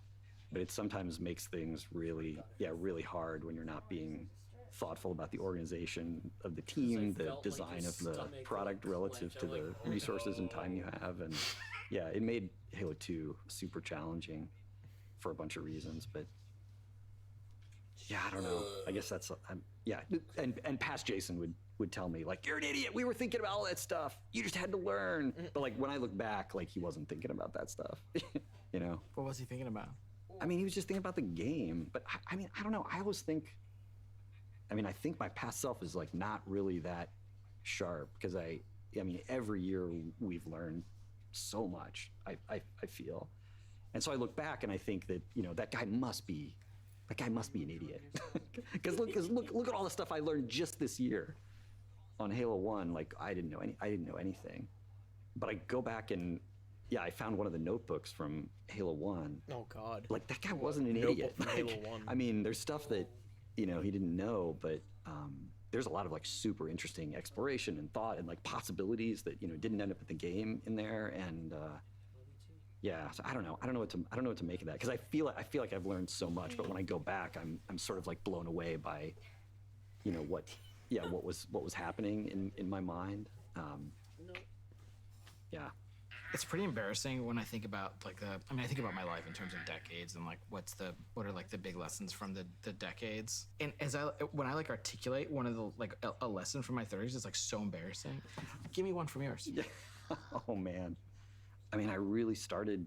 but it sometimes makes things really hard when you're not being thoughtful about the organization of the team, the design of the product relative to the resources and time you have. And yeah, it made Halo 2 super challenging for a bunch of reasons, but yeah, I don't know. I guess that's and past Jason would tell me like, you're an idiot. We were thinking about all that stuff. You just had to learn. But like when I look back, like he wasn't thinking about that stuff. What was he thinking about? I mean, he was just thinking about the game. But I mean, I don't know. I always think. I mean, I think my past self is like not really that sharp because I mean, every year we've learned so much. I feel, and so I look back and I think that that guy must be an idiot. Because look at all the stuff I learned just this year on Halo 1. Like I didn't know anything. But I go back and I found one of the notebooks from Halo 1. Oh God. Like that guy wasn't an idiot. Like, Halo 1. I mean, there's stuff that he didn't know, but there's a lot of like super interesting exploration and thought and like possibilities that didn't end up in the game in there. And yeah, so I don't know what to make of that, because I feel like I've learned so much, but when I go back, I'm sort of like blown away by, what was happening in my mind. Yeah. It's pretty embarrassing when I think about I think about my life in terms of decades and like what are like the big lessons from the decades. And when I like articulate one of the like a lesson from my 30s, it's like so embarrassing. Give me one from yours. Yeah. Oh man. I mean, I really started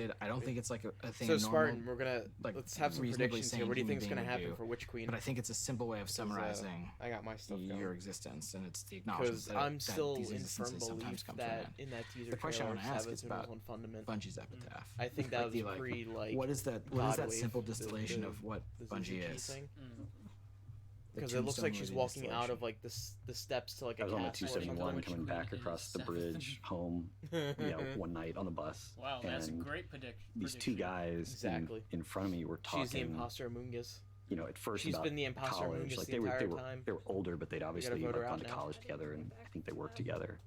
existed. I don't think it's like a thing. So of normal, Spartan, we're gonna like let's have some reasonably predictions here. sane What do you human think's gonna being would happen do. for Witch Queen? But I think it's a simple way of 'Cause, summarizing I got my stuff going. your existence, and it's the acknowledgement Because that, I'm that still these in existences firm sometimes belief come to an that end. in that teaser The question I trailer, want to ask is Savypoo about was one fundament. Bungie's epitaph. I think that was the, pretty like. what is that? What is God that wave, simple distillation of what the Bungie Suzuki is? thing. because it looks like tombstone she's or the walking out of like the steps to like a I was on the castle or something. 271 coming back across the bridge home, one night on the bus. Wow, that's a and great These two guys Exactly. in front of me were talking. She's the imposter Mungus. You know, at first She's about been the imposter college. Mungus Like the they were entire time. they were older, but they'd obviously vote her gone out to now. college together, and I think they worked together.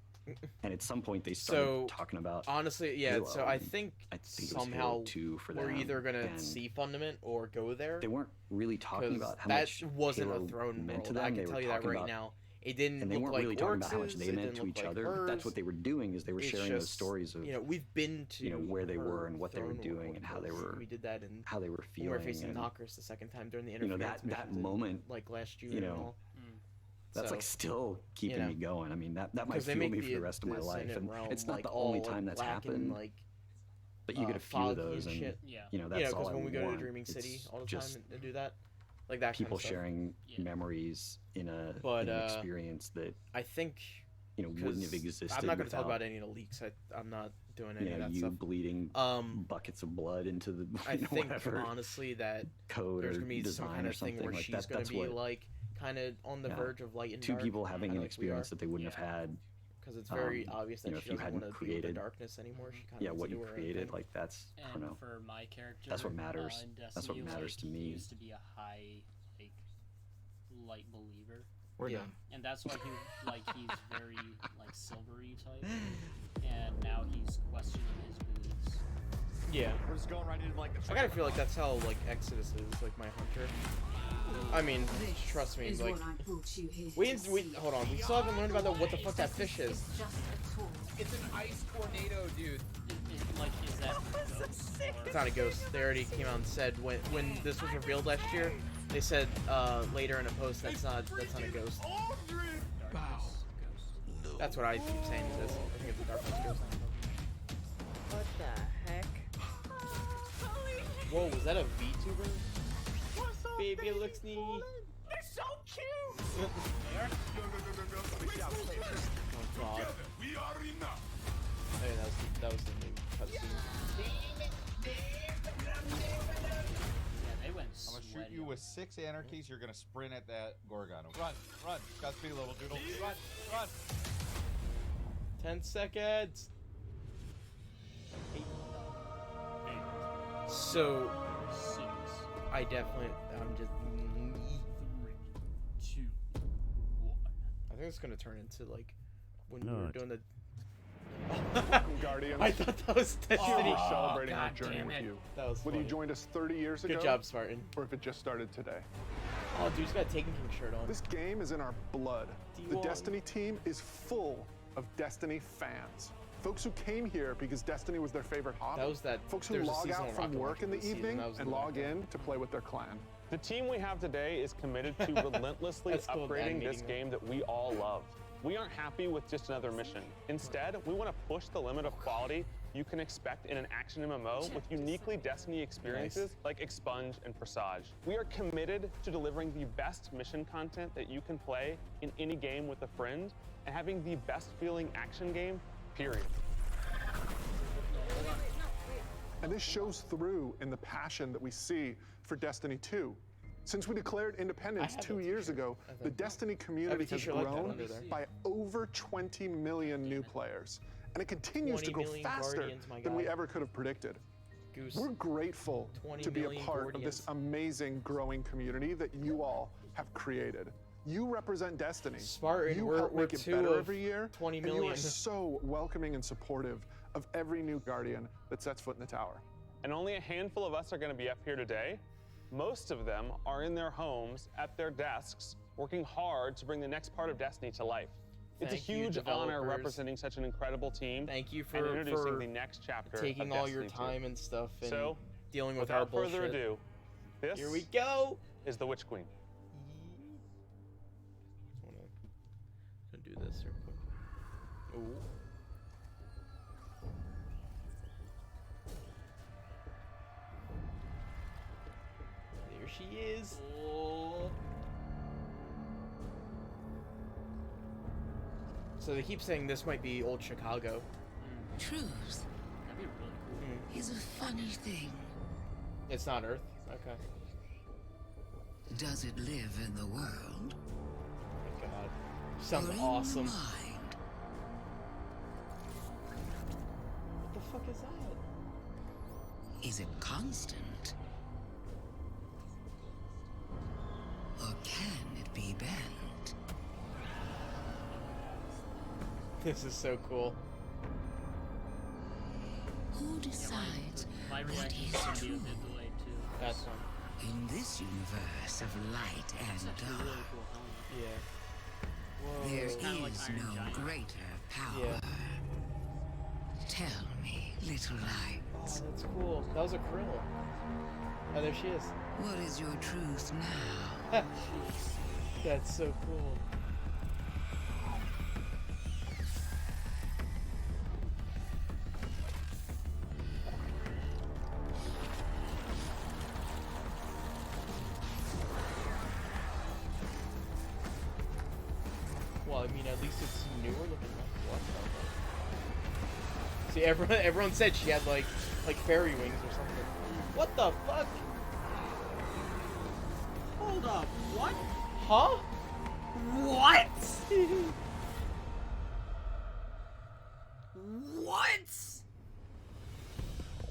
And at some point they started talking about honestly, yeah. Halo, So I and think it was somehow Halo 2 for we're them, either gonna and see Fundament or go there. They weren't really talking 'cause about how that much wasn't Halo a throne meant to world. them. I They can were tell you that talking right about- now. It didn't and they look weren't like really talking about how much Orcs's, they it meant didn't to look each like other. But that's hers. what they were doing, is they were It's sharing those just, stories of, you know, we've been to where they were her and what they were throne doing world and how they because were we did that in how they were when feeling. we were facing and, Knockers the second time during the you know, interference that missions in, moment, like last June you and know, all. that's So, like still keeping you know, me going. I mean, that might 'cause they fuel make me for the rest of my this life. Ascendant And realm, it's not like, the only all, time like, that's black and, happened. like, But you get a few foggy of those, and shit. you know, that's all because I when we go to want. Dreaming City It's all the just time and do that, like that people kind of stuff. sharing memories in But, in an experience that I think wouldn't 'cause have existed. I'm not going to talk without, about any of the leaks. I'm not doing any you of know, that you stuff. bleeding buckets of blood into the I think whatever honestly that code there's or gonna be some design kind or of thing something where like she's that. gonna That's be what like kind of on the verge of light and two dark. people having kinda an like we experience are. that they wouldn't have had. Because it's very obvious that you know, she if you doesn't hadn't want to be with the created darkness anymore. She kind of what you do her own created, thing. like that's I don't And know. for my character, That's what matters. in That's what Destiny, matters like, to he me. used to be a high, like, light believer. We're done. And that's why he's very like silvery type, and now he's questioning his boots. Yeah. We're just going right into like the I gotta feel like that's how like Exodus is, like my hunter. I mean, trust me, like we hold on, we still haven't learned about what the fuck that fish is. It's an ice tornado, dude. Like, is that a ghost? It's not a ghost. They already came out and said when this was revealed last year, they said later in a post that's not a ghost. That's what I keep saying it is. I think it's a darkness ghost. What the heck? Whoa, was that a VTuber? Baby, it looks neat. They're so cute. Oh god. We are enough. Hey, that was the new cutscene. They went I'm gonna shoot you with 6 anarchies. You're gonna sprint at that Gorgon. Run. Godspeed, little doodle. Run. 10 seconds. So, I'm just. 3, 2, 1. I think it's gonna turn into like when we No, were it's- doing the. Guardians. I thought that was Destiny. We're celebrating our God journey damn with it. you. That was Whether you funny. joined us 30 years ago. Good job, Spartan. Or if it just started today. Oh, dude, he's got a Taken King shirt on. This game is in our blood. The D1. Destiny team is full of Destiny fans. Folks who came here because Destiny was their favorite hobby. That was that. Folks who there's a log season out on from Rocket work in the Launcher this season, evening that was and the log in to play with their clan. The team we have today is committed to relentlessly That's cool, upgrading animating this them. game that we all love. We aren't happy with just another mission. Instead, we want to push the limit of quality you can expect in an action MMO with uniquely Destiny experiences like Expunge and Presage. We are committed to delivering the best mission content that you can play in any game with a friend and having the best feeling action game, period. And this shows through in the passion that we see for Destiny 2. Since we declared independence 2 years ago, the Destiny community has t-shirt like that grown under there. by over 20 million new players. And it continues to 20 grow million faster Guardians, my than we guy. ever could have predicted. Goose. We're grateful 20 to be a million part of this amazing growing community that you all have created. You represent Destiny. Spartan, you we're- help we're make it two better of every year. 20 And you million. are so welcoming and supportive of every new Guardian that sets foot in the tower. And only a handful of us are going to be up here today. Most of them are in their homes, at their desks, working hard to bring the next part of Destiny to life. It's Thank a you, huge honor developers. representing such an incredible team. Thank you and introducing for the next chapter taking of all your Destiny 2. time and stuff and So, dealing with our without bullshit. further ado, this Here we go. is the Witch Queen. Gonna do this real quick. Ooh. There she is. Oh. So they keep saying this might be old Chicago. Truth That'd be really cool. is a funny thing. It's not Earth. Okay. Does it live in the world? Sounds or in awesome. the mind. What the fuck is that? Is it constant? Or can it be bent? This is so cool. Who decides My what reaction is is gonna be a true? bit delayed too. That's fun. In this universe of light and That's actually dark, really cool helmet. Yeah. there It's kinda like is Iron no Giant. greater power. Yeah. Tell me, little light, Oh, that's cool. That was a krill. Oh, there she is. what is your truth now? That's so cool. Well, I mean, at least it's newer looking. What the fuck? See, everyone said she had like fairy wings or something. What the fuck? Hold up, what? Huh? What? What?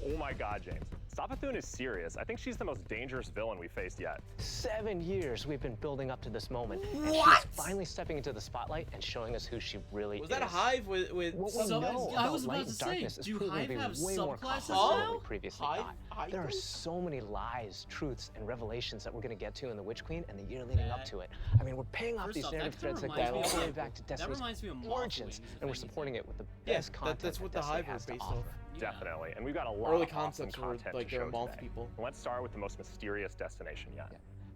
Oh my god, James. Savypoo is serious. I think she's the most dangerous villain we faced yet. 7 years we've been building up to this moment, and What? she's finally stepping into the spotlight and showing us who she really Was is. that a hive with What we some- know I about was about light to and say, darkness is do proving to Hive be have way more subclasses complex than now? we previously Hive- thought. Hive There are does? so many lies, truths, and revelations that we're going to get to in the Witch Queen and the year leading up to it. I mean, we're paying off First these off, narrative that threads kinda like that reminds all me the way of- back to that Destiny's reminds me of Moth origins, Wings, if and we're anything. supporting it with the Yeah, best content that's what the Destiny Hive has is to based offer. off. Definitely. And we've got a lot Early of awesome concepts were content like to they're show moth today. people. Let's start with the most mysterious destination yet.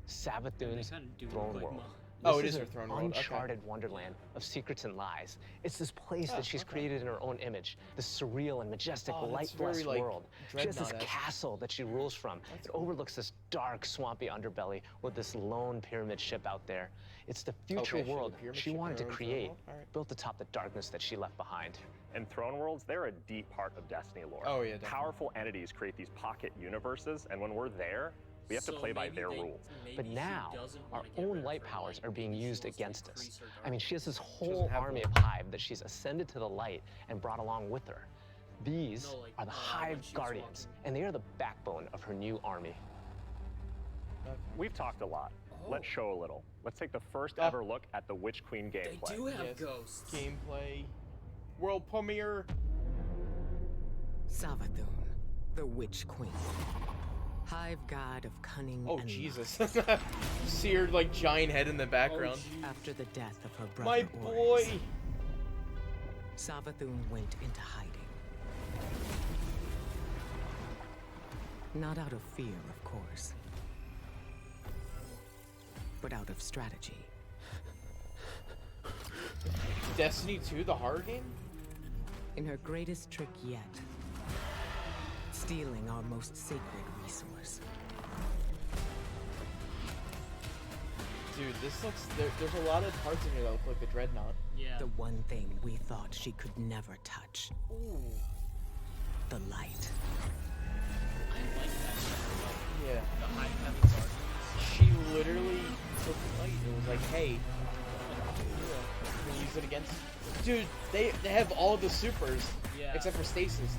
Savypoo's kinda do Throne look like World. Moth. Oh, This it is her an throne world, okay. uncharted wonderland of secrets and lies. It's this place Oh, that she's okay. created in her own image, this surreal and majestic, Oh, that's light-blessed very, like, world. She has this Dreadnought-esque. castle that she rules from. It overlooks this dark, swampy underbelly with this lone pyramid ship out there. It's the future Okay, she had a world pyramid she ship in wanted to her own throne create, world? Alright. built atop the darkness that she left behind. And Throne Worlds, they're a deep part of Destiny lore. Oh, yeah, definitely. Powerful entities create these pocket universes, and when we're there, we have to So play by maybe their they- rules. maybe But she now, doesn't our wanna get rid own of light her powers light. are being Maybe she used wants to against us. increase her I mean, she has this doesn't whole have army one. of Hive that she's ascended to the light and brought along with her. These No, like, are the when Hive she was Guardians, walking. and they are the backbone of her new army. We've talked a lot. Let's show a little. Let's take the first Oh. ever look at the Witch Queen gameplay. They do have Yes. ghosts. Gameplay. World premiere. Savypoo, the Witch Queen. Hive god of cunning Oh, and Jesus. Seared, like, giant head in the background. love. After the death of her brother My boy! Oryx, Savypoo went into hiding. Not out of fear, of course, but out of strategy. Destiny 2, the horror game? In her greatest trick yet, stealing our most sacred resource. Dude, this looks... There's a lot of parts in here that look like the Dreadnought. Yeah. The one thing we thought she could never touch. Ooh. The light. I like that. Yeah. The Hive having darkness. She literally took the light and was like, hey, you can use it against... Dude, they have all the supers. Yeah. Except for Stasis.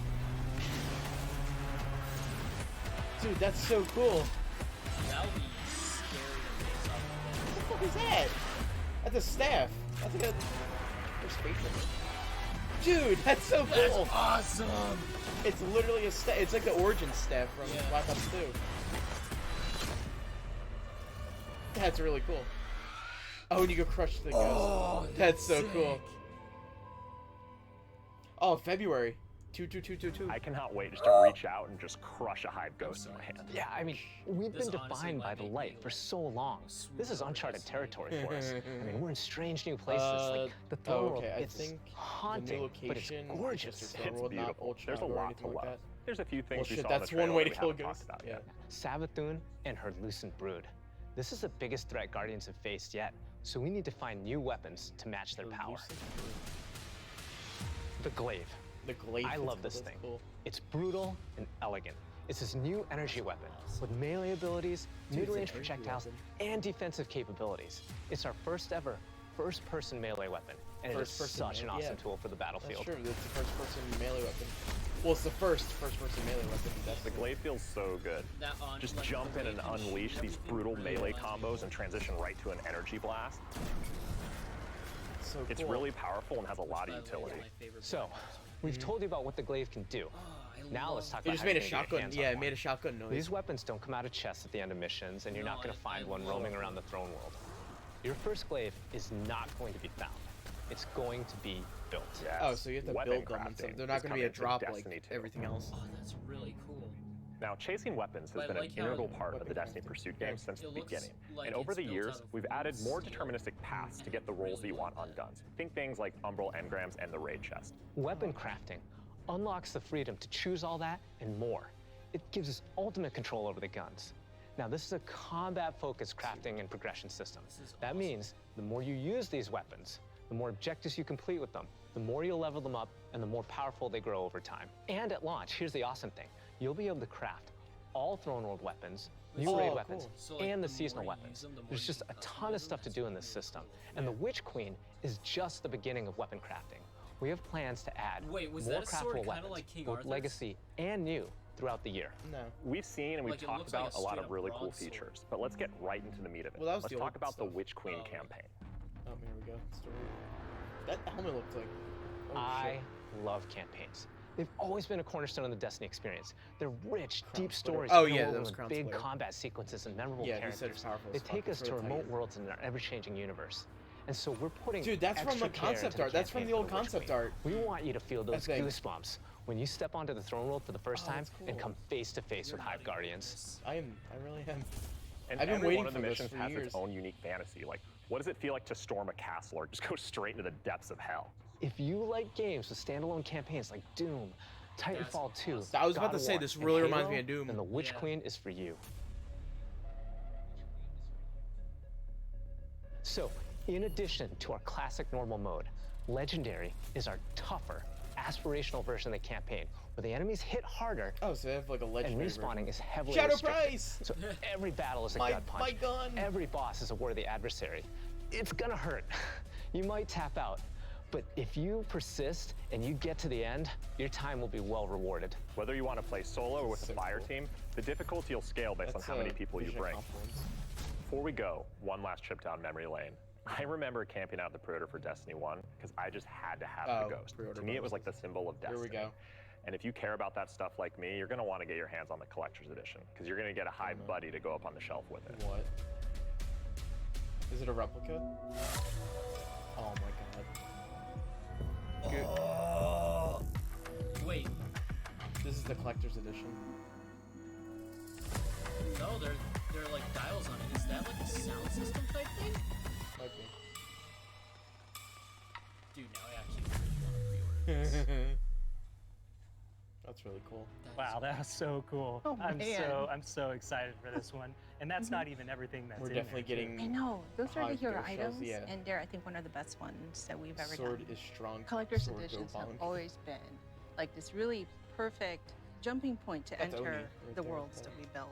Dude, that's so cool. That would be scary to face up. What the fuck is that? That's a staff. That's like a... There's spaceship. Dude, that's so cool. That's awesome. It's literally a staff. It's like the origin staff from Black Ops 2. That's really cool. Oh, and you go crush the ghost. Oh, that's so sick. cool. Oh, February. 22222. I cannot wait just to reach out and just crush a Hive ghost in my hand. Yeah, I mean, we've This been honestly defined by might the make light me, for so long. This is uncharted territory for us. I mean, we're in strange new places. Like the oh, Throne World, okay. I it's think haunting, the new but it's location gorgeous. is just a Throne It's World, not beautiful. Ultron There's a or lot anything to like love. that. There's a few Well, things we shit, saw in the that's trailer one way that to we kill haven't ghosts. talked about Yeah. yet. Savypoo and her Lucent Brood. This is the biggest threat Guardians have faced yet, so we need to find new weapons to match their power. The Glaive. The Glaive. I love this thing. It's brutal and elegant. It's this new energy weapon with melee abilities, Dude, it's an mid-range energy projectiles, weapon. and defensive capabilities. It's our first ever first-person melee weapon, and it is such an awesome tool for the battlefield. That's true. It's the first-person melee weapon. Well, it's the first-person melee weapon. The glaive feels so good. Just jump in and unleash these brutal melee combos and transition right to an energy blast. So it's cool. really powerful and has a lot of utility. So, we've told you about what the glaive can do. Now let's talk He about just how made a you're gonna get shotgun. hands Yeah, on it one. made a shotgun noise. These weapons don't come out of chests at the end of missions, and you're not going to find one roaming around the throne world. Your first glaive is not going to be found. It's going to be built. Yes. Oh, so you have to Weapon build them and stuff. crafting They're not is going to be a coming to drop Destiny like 2. everything else. Oh, that's really cool. Now, chasing weapons has I been like an how integral part of the Destiny Pursuit games since the it looks beginning. like And over it's the built years, out of we've added more steel. deterministic paths to get the rolls that you want on guns. Think things like Umbral Engrams and the Raid Chest. Weapon crafting unlocks the freedom to choose all that and more. It gives us ultimate control over the guns. Now, this is a combat-focused crafting and progression system. That means the more you use these weapons, the more objectives you complete with them, the more you'll level them up, and the more powerful they grow over time. And at launch, here's the awesome thing. You'll be able to craft all Throne World weapons, new raid weapons, So, like, and the the seasonal more you weapons. use them, the more There's you just can a ton of stuff to do in this system. And the Witch Queen is just the beginning of weapon crafting. We have plans to add Wait, was more that a sword craftable kinda weapons, like King both Arthur's? legacy and new, throughout the year. No. We've seen and we've Like, it talked looks like about a a lot straight of really up cool broadsword. features, but let's get right into the meat of it. Well, that was Let's the talk old about the stuff. Witch Queen campaign. Oh, here we go. Story. That helmet looked like. Oh, I love campaigns. They've always been a cornerstone of the Destiny experience. They're rich, deep stories Oh, filled yeah, with those Crown big Square. combat sequences and memorable Yeah, he said characters. it's powerful They as fuck. take It's us to really remote tight. worlds in our ever-changing universe. And so we're putting Dude, that's from extra the care concept into art. That's from campaign the old for Witch concept Queen. art. We want you to feel those think. goosebumps when you step onto the throne world for the first time and come face to face with Hive Guardians. I really am. And I've been every waiting one of the for this missions for has years. its own unique fantasy. Like, what does it feel like to storm a castle or just go straight into the depths of hell? If you like games with standalone campaigns like Doom, Titanfall 2, I was about God to of say, War, this and really reminds Halo, me of Doom. Then the Witch Queen is for you. So, in addition to our classic normal mode, Legendary is our tougher, aspirational version of the campaign, where the enemies hit harder. Oh, so they have like a legendary and respawning version. is heavily Shadow restricted. Price! So every battle is a My- gut punch. my gun! Every boss is a worthy adversary. It's gonna hurt. You might tap out, but if you persist and you get to the end, your time will be well rewarded. Whether you want to play solo or with a fire team, the difficulty will scale based on how many people you bring. Before we go, one last trip down memory lane. I remember camping out the Predator for Destiny 1 because I just had to have the Ghost. To me, it was like the symbol of Destiny. Here we go. And if you care about that stuff like me, you're going to want to get your hands on the Collector's Edition because you're going to get a Hive buddy to go up on the shelf with it. What? Is it a replica? Oh my god. Wait. This is the collector's edition. No, they're like dials on it. Is that like a sound system type thing? Might be. Dude, now I actually really want to pre-order this. That's really cool. Wow, that was so cool. Oh, I'm man. so excited for this one. And that's not even everything that's We're in definitely there, too. getting. I know. Those are the Hive hero Ghost shells, items, yeah. and they're, I think, one of the best ones that we've ever Sword done. is strong. Collector's sword go editions have bonk. always been like this really perfect jumping point to That's enter Oni right the there, worlds that we build.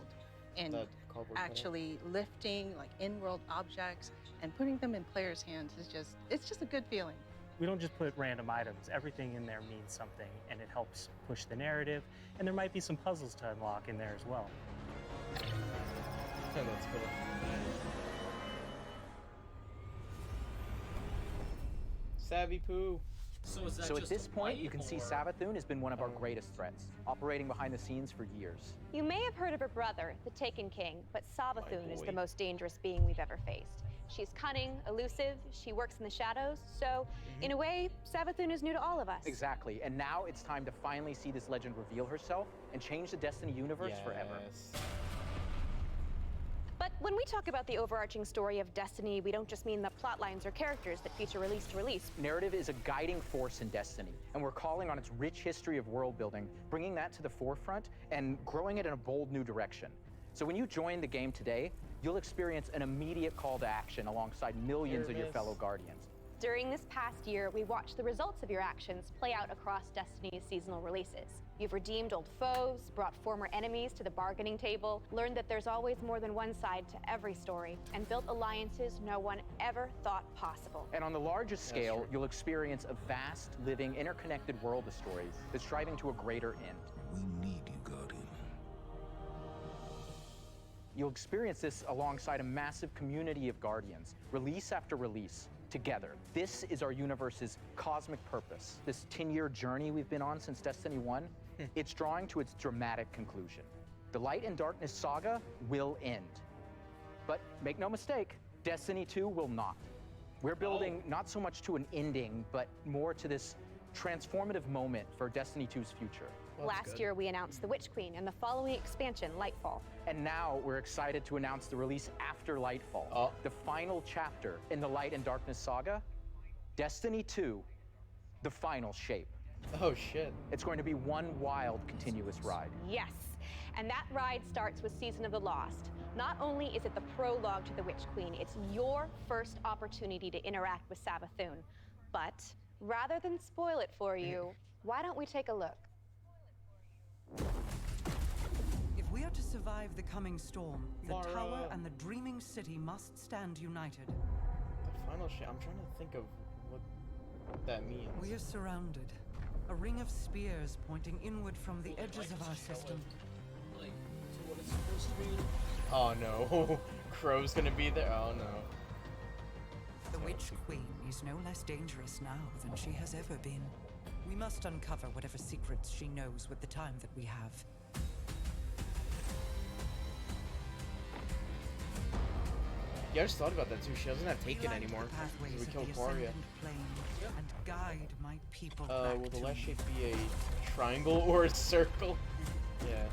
And That cardboard cutout. actually lifting like in-world objects and putting them in players' hands is it's just a good feeling. We don't just put random items. Everything in there means something, and it helps push the narrative. And there might be some puzzles to unlock in there as well. Oh, that's cool. Savypoo. So is that So at just this a point, light, you can see or- Savypoo has been one of our greatest threats, operating behind the scenes for years. You may have heard of her brother, the Taken King, but Savypoo is boy. the most dangerous being we've ever faced. She's cunning, elusive, she works in the shadows, so in a way, Savypoo is new to all of us. Exactly, and now it's time to finally see this legend reveal herself and change the Destiny universe forever. But when we talk about the overarching story of Destiny, we don't just mean the plot lines or characters that feature release to release. Narrative is a guiding force in Destiny, and we're calling on its rich history of world building, bringing that to the forefront and growing it in a bold new direction. So when you join the game today, you'll experience an immediate call to action alongside millions Here of it your is. fellow Guardians. During this past year, we watched the results of your actions play out across Destiny's seasonal releases. You've redeemed old foes, brought former enemies to the bargaining table, learned that there's always more than one side to every story, and built alliances no one ever thought possible. And on the largest scale, you'll experience a vast, living, interconnected world of stories that's driving to a greater end. We need you, Guardian. You'll experience this alongside a massive community of Guardians, release after release, together. This is our universe's cosmic purpose. This 10-year journey we've been on since Destiny 1, it's drawing to its dramatic conclusion. The Light and Darkness saga will end. But make no mistake, Destiny 2 will not. We're building not so much to an ending, but more to this transformative moment for Destiny 2's future. Last year, we announced The Witch Queen and the following expansion, Lightfall. And now we're excited to announce the release after Lightfall, the final chapter in the Light and Darkness saga, Destiny 2, the final shape. Oh shit. It's going to be one wild, continuous ride. Yes, and that ride starts with Season of the Lost. Not only is it the prologue to The Witch Queen, it's your first opportunity to interact with Savypoo. But rather than spoil it for you, why don't we take a look? If we are to survive the coming storm, the Mara. tower and the dreaming city must stand united. The final shit. I'm trying to think of what that means. We are surrounded. A ring of spears pointing inward from the edges of our system. Like, to what it's supposed to be. Oh no. Crow's gonna be there. Oh no. The Witch Queen is no less dangerous now than she has ever been. We must uncover whatever secrets she knows with the time that we have. Yeah, I just thought about that too. She doesn't have Taken anymore. We killed Gloria. And guide my people Will the last shape be a triangle or a circle? Yeah.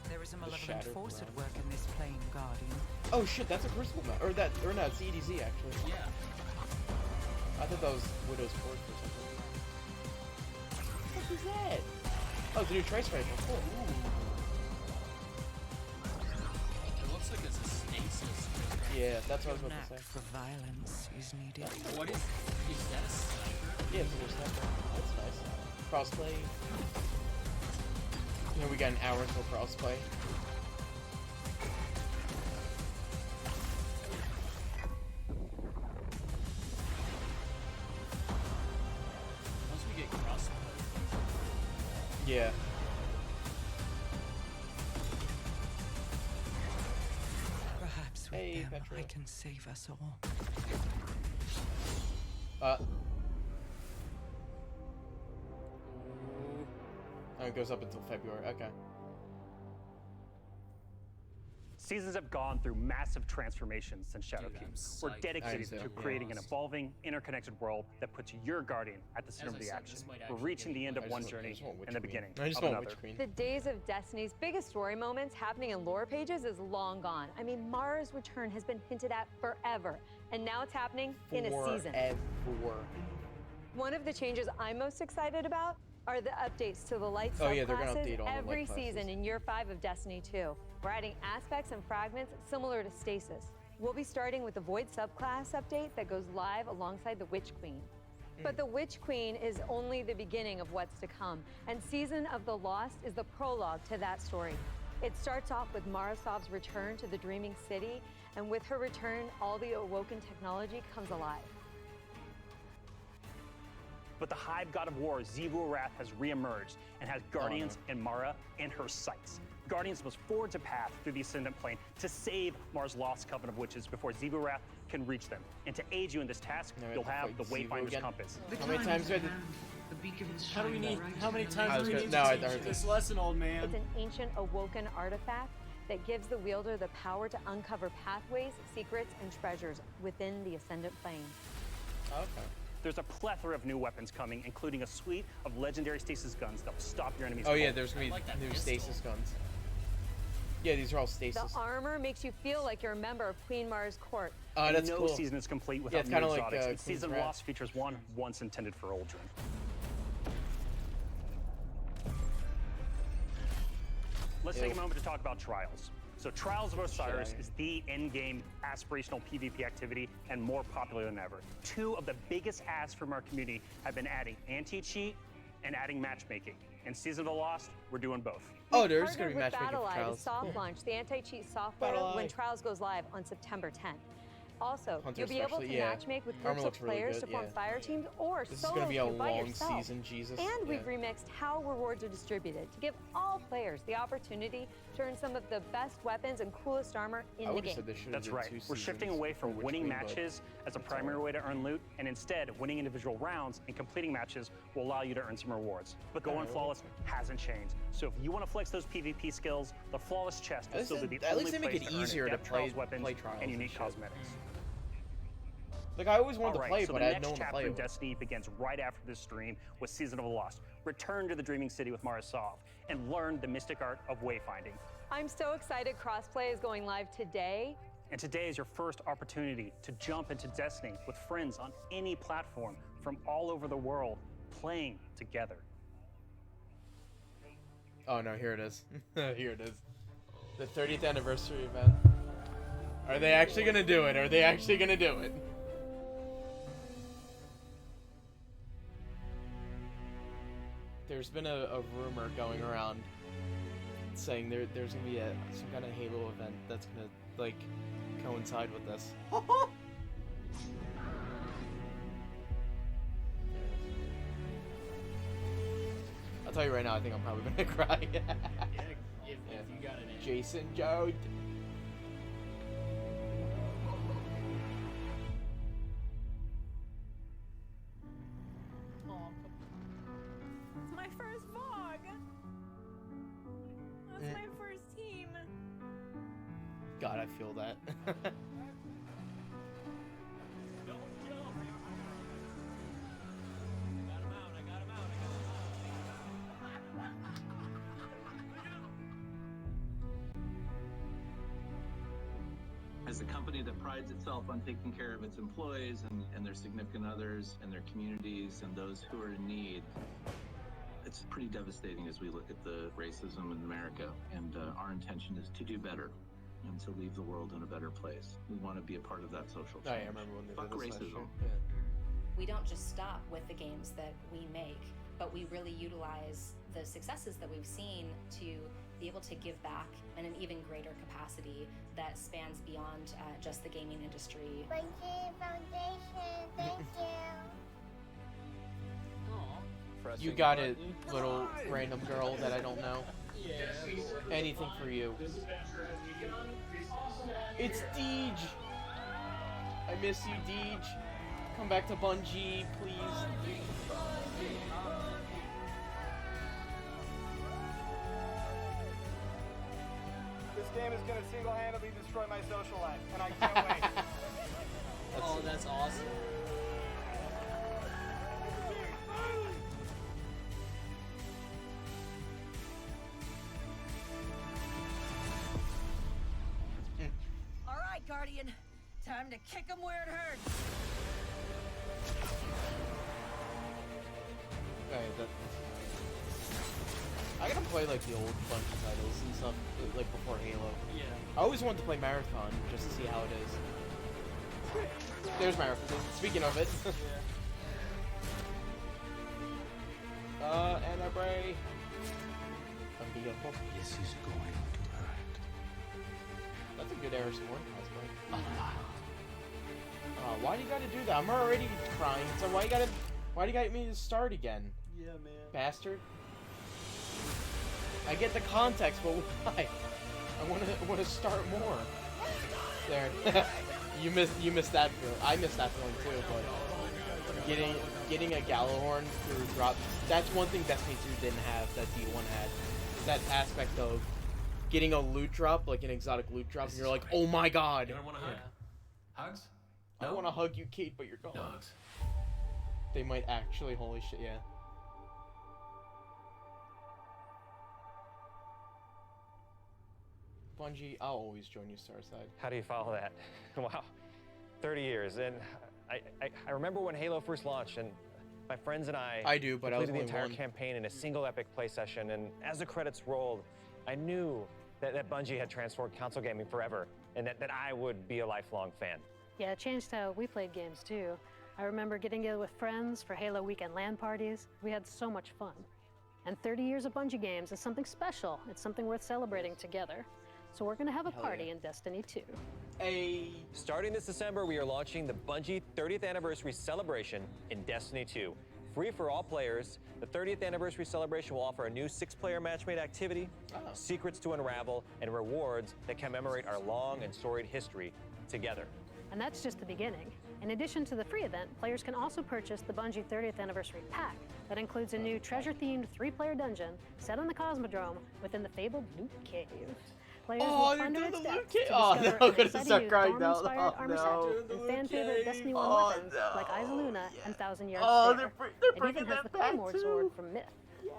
There is a malevolent shattered force at blood. work in this plane, Guardian. Oh shit, that's a Crucible map. Or no, it's EDZ actually. Yeah. I thought that was Widow's Forge or something. What the fuck is that? Oh, it's a new Trace Rifle. Cool. It looks like it's a stasis. Yeah, that's what I was about to say. For violence is needed. What is that a sniper? Yeah, it's a new sniper. That's nice. Crossplay. You know, we got an hour until crossplay. Once we get crossplay. Yeah. Perhaps with Hey, them, Petra. I can save us all. Oh, it goes up until February. Okay. Seasons have gone through massive transformations since Shadowkeep. We're dedicated to creating an evolving, interconnected world that puts your Guardian at the center of the action. We're reaching the end of one journey and the beginning of another. The days of Destiny's biggest story moments happening in lore pages is long gone. I mean, Mara's return has been hinted at forever, and now it's happening in a season. Forever. One of the changes I'm most excited about are the updates to the light Oh, yeah, they're gonna subclasses update all the light every classes. season in Year 5 of Destiny 2. We're adding aspects and fragments similar to Stasis. We'll be starting with the Void subclass update that goes live alongside the Witch Queen. But the Witch Queen is only the beginning of what's to come, and Season of the Lost is the prologue to that story. It starts off with Marasov's return to the Dreaming City, and with her return, all the awoken technology comes alive. But the Hive God of War, Zivurath, has reemerged and has Guardians and Mara in her sights. Guardians must forge a path through the Ascendant Plane to save Mara's lost coven of witches before Zivurath can reach them. And to aid you in this task, you'll have the Wayfinder's compass. How many times do I have How many times do we need no, I to teach heard this lesson, old man? It's an ancient awoken artifact that gives the wielder the power to uncover pathways, secrets, and treasures within the Ascendant Plane. Okay. There's a plethora of new weapons coming, including a suite of legendary stasis guns that will stop your enemies. Oh yeah, cold. there's gonna be new stasis guns. Yeah, these are all stasis. The armor makes you feel like you're a member of Queen Mara's court. That's no cool. season is complete Yeah, without it's new kinda like, exotics. and Queen's Season of Wrath. Lost features one once intended for Aldrin. Let's take a moment to talk about Trials. So Trials of Osiris is the end-game aspirational PvP activity and more popular than ever. Two of the biggest asks from our community have been adding anti-cheat and adding matchmaking. In Season of the Lost, we're doing both. Oh, there's Partnered gonna be with matchmaking for BattleEye to Trials. soft launch the anti-cheat software BattleEye. when Trials goes live on September 10th. Also, Hunter you'll be able to especially, yeah. matchmake with Armor groups of looks really players good, to form yeah. fire teams or This is solo gonna be a queue by long yourself. season, Jesus. And we've Yeah. remixed how rewards are distributed to give all players the opportunity to earn some of the best weapons and coolest armor in I the would've game. said this should've That's been right. 2 We're shifting seasons away for from which winning queen, but matches as a primary way to earn loot, and instead, winning individual rounds and completing matches will allow you to earn some rewards. But Going Alright, Flawless hasn't changed. So if you want to flex those PvP skills, the Flawless chest will At still least be the at only least they make place it to earn easier to in-depth Trials play weapons Trials and unique shit. cosmetics. Like, I always wanted to Alright, play, so but the I had no next one to chapter play of with. Destiny begins right after this stream with Season of the Lost. Return to the Dreaming City with Mara Sov and learn the mystic art of wayfinding. I'm so excited crossplay is going live today. And today is your first opportunity to jump into Destiny with friends on any platform from all over the world, playing together. Oh no, here it is. Here it is. The 30th anniversary event. Are they actually gonna do it? Are they actually gonna do it? There's been a rumor going around saying there's gonna be some kind of Halo event that's gonna like coincide with this. I'll tell you right now, I think I'm probably gonna cry. If you got an Jason Joad. It's my first vlog. That's my first team. God, I feel that. As a company that prides itself on taking care of its employees and their significant others and their communities and those who are in need, it's pretty devastating as we look at the racism in America. And our intention is to do better and to leave the world in a better place. We want to be a part of that social change. I remember when they Fuck did this last racism. year. We don't just stop with the games that we make, but we really utilize the successes that we've seen to be able to give back in an even greater capacity that spans beyond just the gaming industry. Bungee Foundation, thank you. You got it, little random girl that I don't know. Anything for you. It's Deej! I miss you, Deej. Come back to Bungie, please. This game is going to single-handedly destroy my social life, and I can't wait. Oh, that's awesome. All right, Guardian. Time to kick him where it hurts. I gotta play like the old Bungie titles and stuff, like before Halo. Yeah. I always wanted to play Marathon just to see how it is. There's Marathon. Speaking of it. Anna Bray. Unbeatable. This is going to hurt. That's a good Air Sworn cosplay. Why do you gotta do that? I'm already crying, so why do you gotta me to start again? Yeah, man. Bastard. I get the context, but why? I wanna start more. There. you missed that feeling. I missed that feeling too, but getting a Gallahorn through drop, that's one thing Destiny 2 didn't have that D1 had. That aspect of getting a loot drop, like an exotic loot drop, and you're like, oh my god. You don't want to hug? Hugs? I want to hug you, Kate, but you're gone. Dogs. They might actually, holy shit, yeah. Bungie, I'll always join you, Starside. How do you follow that? Wow, 30 years, and I remember when Halo first launched, and my friends and I do, but I was completed the only entire one. campaign in a single epic play session, and as the credits rolled, I knew that Bungie had transformed console gaming forever, and that I would be a lifelong fan. Yeah, it changed how we played games too. I remember getting together with friends for Halo weekend LAN parties. We had so much fun. And 30 years of Bungie games is something special. It's something worth celebrating together. So we're gonna have a party in Destiny 2. Starting this December, we are launching the Bungie 30th Anniversary Celebration in Destiny 2. Free for all players, the 30th Anniversary Celebration will offer a new 6-player matchmade activity, secrets to unravel, and rewards that commemorate our long and storied history together. And that's just the beginning. In addition to the free event, players can also purchase the Bungie 30th Anniversary Pack that includes a new treasure-themed 3-player dungeon set on the Cosmodrome within the fabled Loot Cave. Players will plunder its depths to discover an exciting new Dawn-inspired armor set and fan-favorite Destiny 1 weapons like Izaluna and Thousand Years Fair. It even has the Claymore sword from Myth.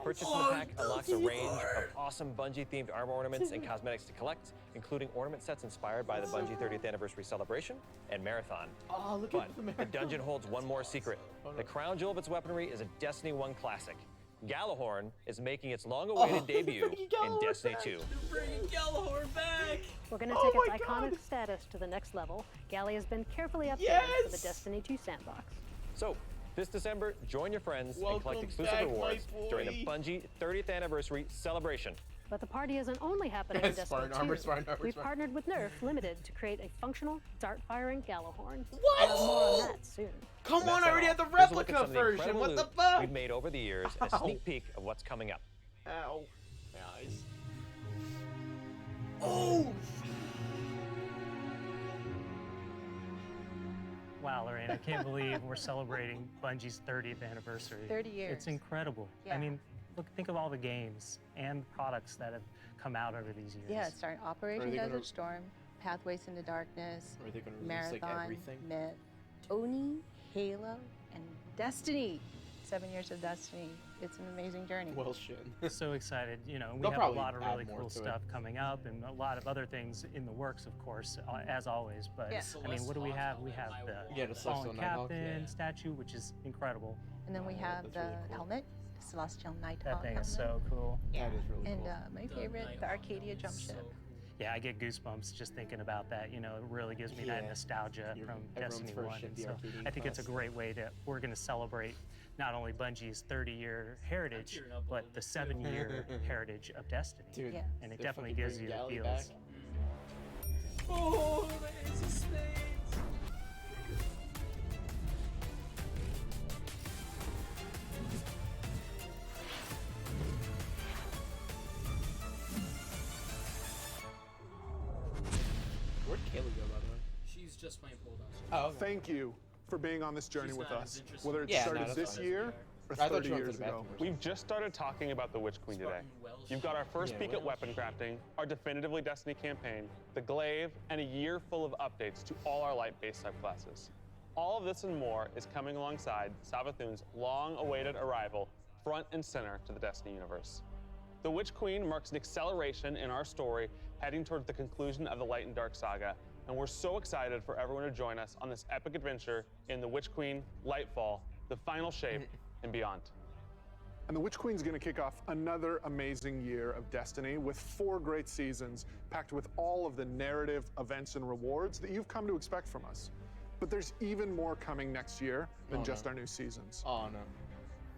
Purchasing the pack unlocks a range of awesome Bungie-themed armor ornaments and cosmetics to collect, including ornament sets inspired by the Bungie 30th Anniversary Celebration and Marathon. But the dungeon holds one more secret. The crown jewel of its weaponry is a Destiny 1 classic. Gallahorn is making its long-awaited debut in Destiny 2. They're bringing Gallahorn back! We're going to take its iconic status to the next level. Galley has been carefully updated for the Destiny 2 sandbox. So, this December, join your friends and collect exclusive rewards during the Bungie 30th Anniversary Celebration. But the party isn't only happening in Destiny 2. Spartan armor, We've Spartan. partnered with Nerf Limited to create a functional, dart-firing Gallahorn. What? We'll have more on that soon. Come That's on, not I already all. had the Here's a look at replica some of the version. incredible What the loot fuck? we've made over the years and a Ow. sneak peek of what's coming up. Ow. My eyes. Oh! Wow, Lorraine, I can't believe we're celebrating Bungie's 30th anniversary. 30 years. It's incredible. Yeah. I mean, think of all the games and products that have come out over these years. Yeah, it's starting Are Operation they Desert gonna- Storm, Pathways into Darkness, Are they gonna release, like, Marathon, everything? Myth, Oni, Halo, and Destiny. 7 years of Destiny. It's an amazing journey. Well, shit. So excited. You know, we They'll have a probably lot of add really more cool to it. stuff coming up and a lot of other things in the works, of course, as always. But Yeah. I mean, what do we have? We have the the Fallen Celestial Nighthawk, Captain yeah. statue, which is incredible. And then we have the that's really cool. helmet, Celestial Nighthawk That thing helmet. is so cool. Yeah. That is really and cool. my favorite, the Arcadia jump ship. Yeah, I get goosebumps just thinking about that. You know, it really gives me that Yeah. nostalgia Your- from everyone's Destiny first 1. ship, And the so Arcadia I think it's a class. great way to, we're going to celebrate not only Bungie's 30-year heritage, but the 7-year heritage of Destiny. Dude, Yeah. And it they're definitely fucking gives you bringing the Galley feels. back. Oh, the Ace of Spades! Where'd Kayla go, by the way? She's just playing pull down. Oh, okay. Thank you for being on this journey She's with not us, as interested. whether it Yeah, no, started that's this fine. year or I thought 30 you went to years the ago. bathroom or We've just started talking about the Witch Queen today. You've got our first peek at weapon crafting, our definitively Destiny campaign, the glaive, and a year full of updates to all our light-based subclasses. All of this and more is coming alongside Savypoo's long-awaited arrival front and center to the Destiny universe. The Witch Queen marks an acceleration in our story heading towards the conclusion of the Light and Dark saga, and we're so excited for everyone to join us on this epic adventure in the Witch Queen, Lightfall, the final shape, and beyond. And the Witch Queen's gonna kick off another amazing year of Destiny with 4 great seasons packed with all of the narrative, events, and rewards that you've come to expect from us. But there's even more coming next year than Oh, just no. our new seasons. Oh, no.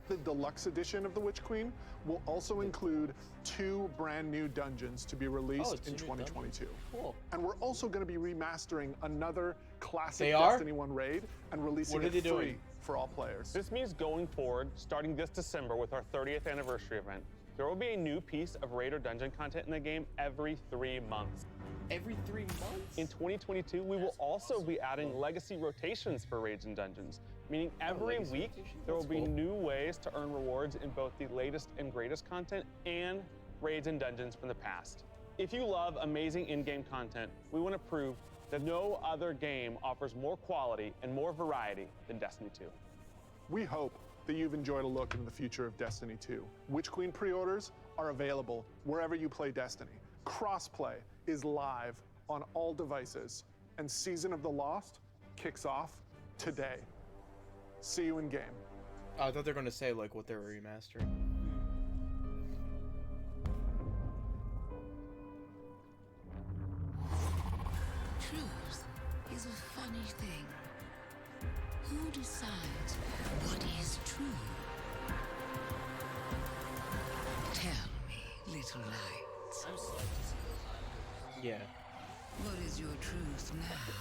The deluxe edition of the Witch Queen will also include 2 brand new dungeons to be released 2 in new 2022. Cool. And we're also going to be remastering another classic They are? Destiny 1 raid and releasing What are it they free doing? for all players. This means going forward, starting this December with our 30th anniversary event, there will be a new piece of raid or dungeon content in the game every 3 months. Every 3 months? In 2022, we will also be adding legacy rotations for raids and dungeons, meaning every legacy week rotations? there will That's be cool. new ways to earn rewards in both the latest and greatest content and raids and dungeons from the past. If you love amazing in-game content, we want to prove that no other game offers more quality and more variety than Destiny 2. We hope that you've enjoyed a look into the future of Destiny 2. Witch Queen pre-orders are available wherever you play Destiny. Crossplay is live on all devices, and Season of the Lost kicks off today. See you in game. Oh, I thought they were gonna say like what they were remastering. truth is a funny thing. Who decides what is true? Tell me, little lights. I'm psyched to see those islanders. Yeah. What is your truth now?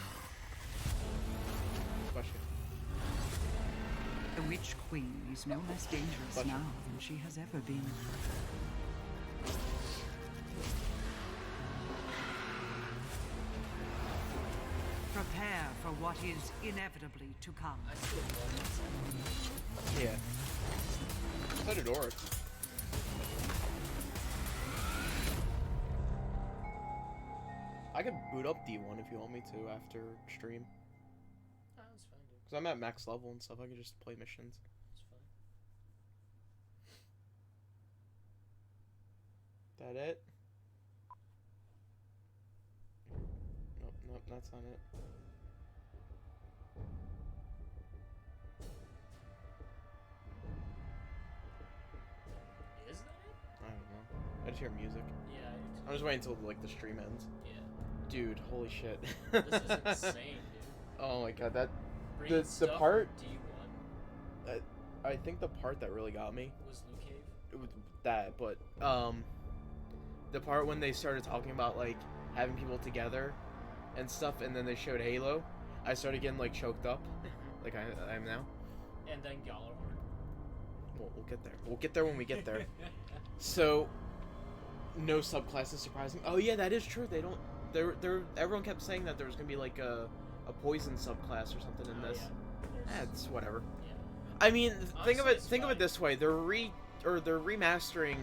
Question. The Witch Queen is no less dangerous now than she has ever been. Prepare for what is inevitably to come. Yeah. So did Oryx. I could boot up D1 if you want me to after stream. Oh, that's fine, dude. Because I'm at max level and stuff. I could just play missions. It's fine. That it? Nope, that's not it. Is that it? I don't know. I just hear music. Yeah, I do too. I'm just waiting until like the stream ends. Yeah. Dude, holy shit. This is insane, dude. Oh my god, that Green the stuff part from D1 I think the part that really got me was Luke Cave. it was that, but the part when they started talking about like having people together and stuff, and then they showed Halo, I started getting like choked up, like I am now. And then Gjallarhorn. Well, we'll get there. We'll get there when we get there. So, no subclasses surprising. Oh yeah, that is true. They don't. Everyone kept saying that there was gonna be like a poison subclass or something in this. Yeah. It's whatever. Yeah. I mean, think of Honestly, it. it's Think of it fine. this way: they're remastering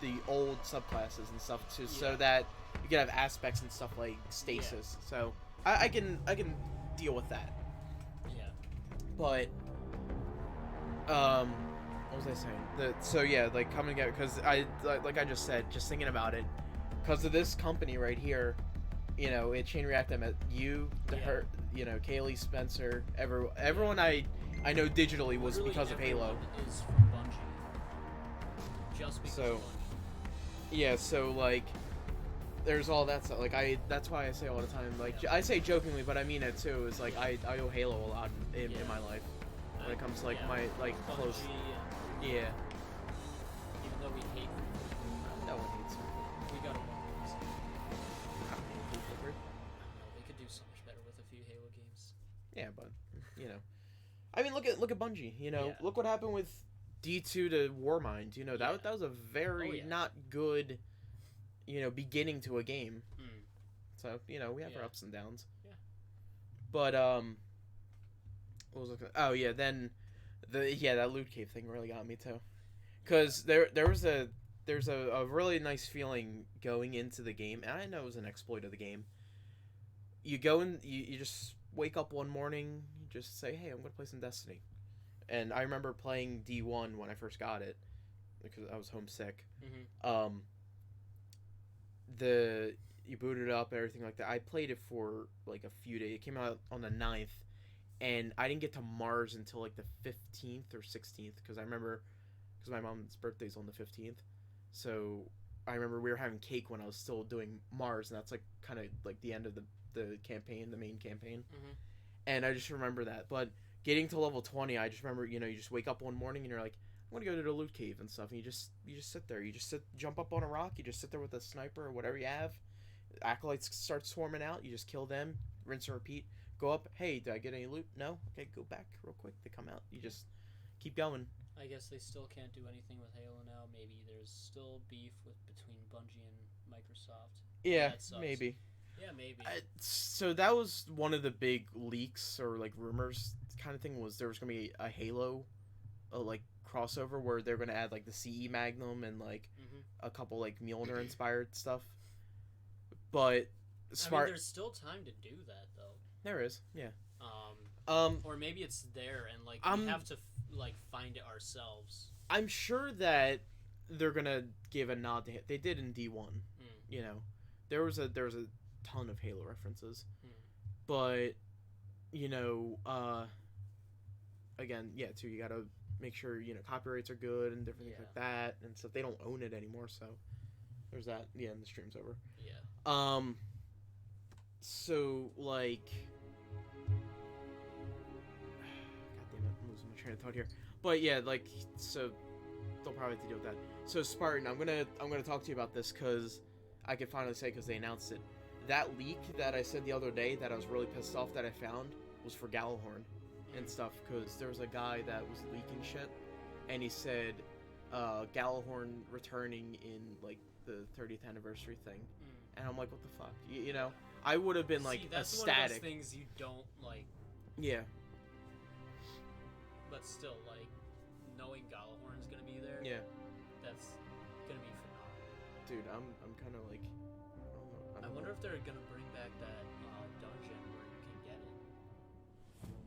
the old subclasses and stuff too, so that you can have aspects and stuff like stasis. So I can deal with that. Yeah. But what was I saying? So yeah, like coming together because like I just said, just thinking about it, because of this company right here, you know, it chain reacted. I met you, her, you know, Kaylee, Spencer, everyone I know digitally was Literally because of Halo. everyone is from Bungie. Just because of Bungie. Yeah, so like there's all that stuff. Like that's why I say all the time, like I say jokingly, but I mean it too, is like I owe Halo a lot in my life when it comes to like my like Bungie close. and Yeah. even though we hate No one hates it. we gotta love it. I don't hate Flipper. I don't know, they could do so much better with a few Halo games. Yeah, but you know, I mean, look at Bungie. You know, Yeah. look what happened with D2 to Warmind. You know, that was a very not good, you know, beginning to a game. So you know, we have our ups and downs. Yeah. But what was it? Oh yeah, then that loot cave thing really got me too, because there's a really nice feeling going into the game, and I know it was an exploit of the game. You go in, you just wake up one morning, you just say, hey, I'm gonna play some Destiny. And I remember playing D1 when I first got it, because I was homesick. You booted it up and everything like that. I played it for like a few days. It came out on the 9th, and I didn't get to Mars until like the 15th or 16th, because I remember, because my mom's birthday's on the 15th, so I remember we were having cake when I was still doing Mars, and that's like kind of like the end of the campaign, the main campaign. And I just remember that. But getting to level 20, I just remember, you know, you just wake up one morning and you're like, I'm gonna go to the loot cave and stuff, and you just sit there, jump up on a rock, you just sit there with a sniper or whatever you have. Acolytes start swarming out, you just kill them, rinse and repeat. Go up, hey, did I get any loot? No? Okay, go back real quick. They come out. You just keep going. I guess they still can't do anything with Halo now. Maybe there's still beef between Bungie and Microsoft. Yeah, That sucks. maybe. Yeah, maybe. So that was one of the big leaks or like rumors kind of thing, was there was gonna be a Halo, like crossover where they're gonna add like the CE Magnum and like a couple like Mjolnir inspired stuff. But I mean, there's still time to do that though. There is, yeah. Or maybe it's there and like we have to like find it ourselves. I'm sure that they're gonna give a nod to it. They did in D1. You know, there was a ton of Halo references, but you know, again, yeah, too, you gotta make sure, you know, copyrights are good and different things like that, and stuff. They don't own it anymore, so there's that. Yeah, and the stream's over. Yeah. so like, god damn it, I'm losing my train of thought here. But yeah, like, so they'll probably have to deal with that. So Spartan, I'm gonna talk to you about this because I can finally say, because they announced it. That leak that I said the other day that I was really pissed off that I found was for Gallahorn and stuff, because there was a guy that was leaking shit, and he said Gallahorn returning in like the 30th anniversary thing, and I'm like, what the fuck, you know? I would have been like See, that's ecstatic. one of those things you don't like. Yeah. But still, like, knowing Gallahorn's gonna be there. Yeah. That's gonna be phenomenal. Dude, I'm kind of like, I wonder if they're gonna bring back that dungeon where you can get it.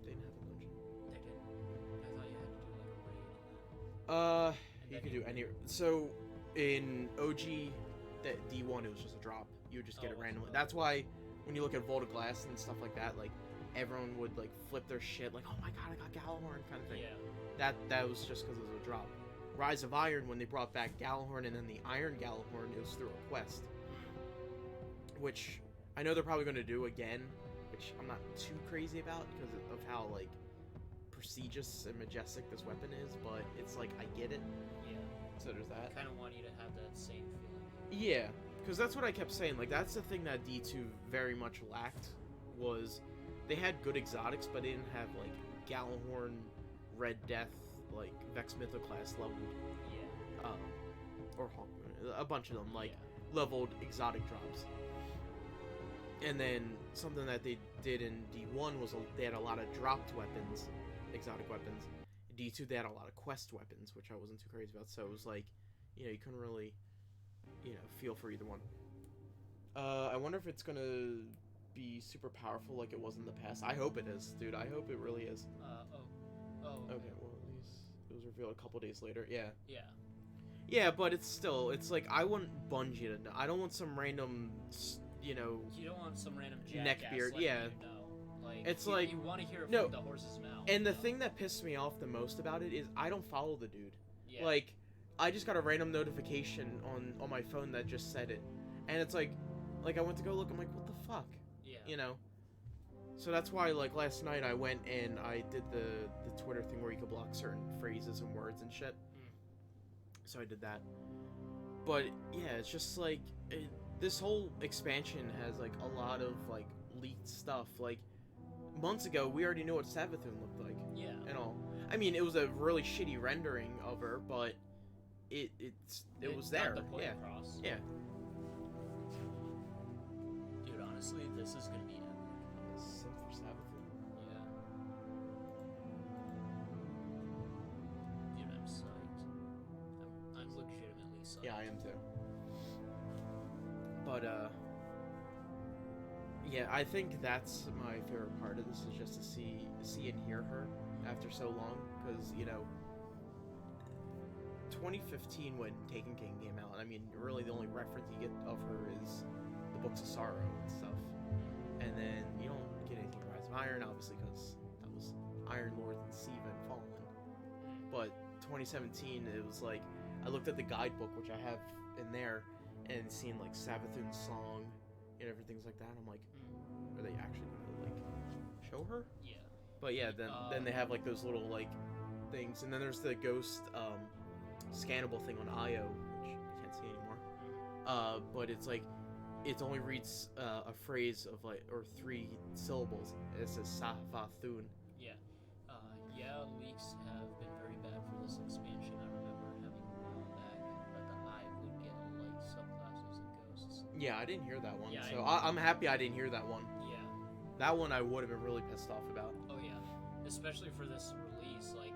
They didn't have a dungeon. They didn't. I thought you had to do like a raid. You could do any. So in OG, the D1, it was just a drop. You would just get it randomly. That's why when you look at Vault of Glass and stuff like that, like everyone would like flip their shit, like, oh my god, I got Gallahorn, kind of thing. Yeah. That was just because it was a drop. Rise of Iron, when they brought back Gallahorn and then the Iron Gallahorn, it was through a quest, which I know they're probably going to do again, which I'm not too crazy about because of how like prestigious and majestic this weapon is, but it's like, I get it. Yeah. So there's that. I kind of want you to have that same feeling. Yeah, because that's what I kept saying. Like, that's the thing that D2 very much lacked, was they had good exotics, but they didn't have like Gallahorn, Red Death, like Vex Mythoclast leveled. Yeah. Or a bunch of them, like leveled exotic drops. And then something that they did in D1 was they had a lot of dropped weapons, exotic weapons. D2, they had a lot of quest weapons, which I wasn't too crazy about. So it was like, you know, you couldn't really, you know, feel for either one. I wonder if it's gonna be super powerful like it was in the past. I hope it is, dude. I hope it really is. Okay, well, at least it was revealed a couple days later. Yeah. Yeah. Yeah, but it's like, I want Bungie to know. I don't want some random, you know... You don't want some random jackass neckbeard, letting yeah. you know. Like, It's you, like... you want to hear it no, from the horse's mouth. And the thing that pissed me off the most about it is I don't follow the dude. Yeah. Like, I just got a random notification on my phone that just said it. And it's like I went to go look, I'm like, what the fuck? Yeah. You know? So that's why, like, last night I went and I did the Twitter thing where you could block certain phrases and words and shit. So I did that. But, yeah, it's just, like, this whole expansion has, like, a lot of, like, leaked stuff. Like, months ago, we already knew what Savypoo looked like. Yeah. And all. I mean, it was a really shitty rendering of her, but it was there. Got the point Yeah. across. Yeah. Dude, honestly, this is gonna be epic. Sim for Savypoo. Yeah. Dude, I'm psyched. I'm legitimately psyched. Yeah, I am too. But, yeah, I think that's my favorite part of this, is just to see and hear her after so long, because, you know, 2015 when Taken King came out, I mean, really the only reference you get of her is the Books of Sorrow and stuff, and then you don't get anything from Rise of Iron, obviously, because that was Iron Lord and Siva and Fallen, but 2017, it was like, I looked at the guidebook, which I have in there, and seen, like, Savypoo's song and everything's like that, and I'm like, are they actually gonna, like, show her? Yeah. But yeah, then they have, like, those little, like, things, and then there's the ghost, scannable thing on IO, which I can't see anymore. But it's like, it only reads a phrase of, like, or 3 syllables. It says Savypoo. Yeah. Yeah, leaks have been very bad for this expansion. I remember having a while back that the Hive would get, like, subclasses and ghosts. Yeah, I didn't hear that one, Yeah, so I'm happy I didn't hear that one. Yeah. That one I would have been really pissed off about. Oh yeah, especially for this release, like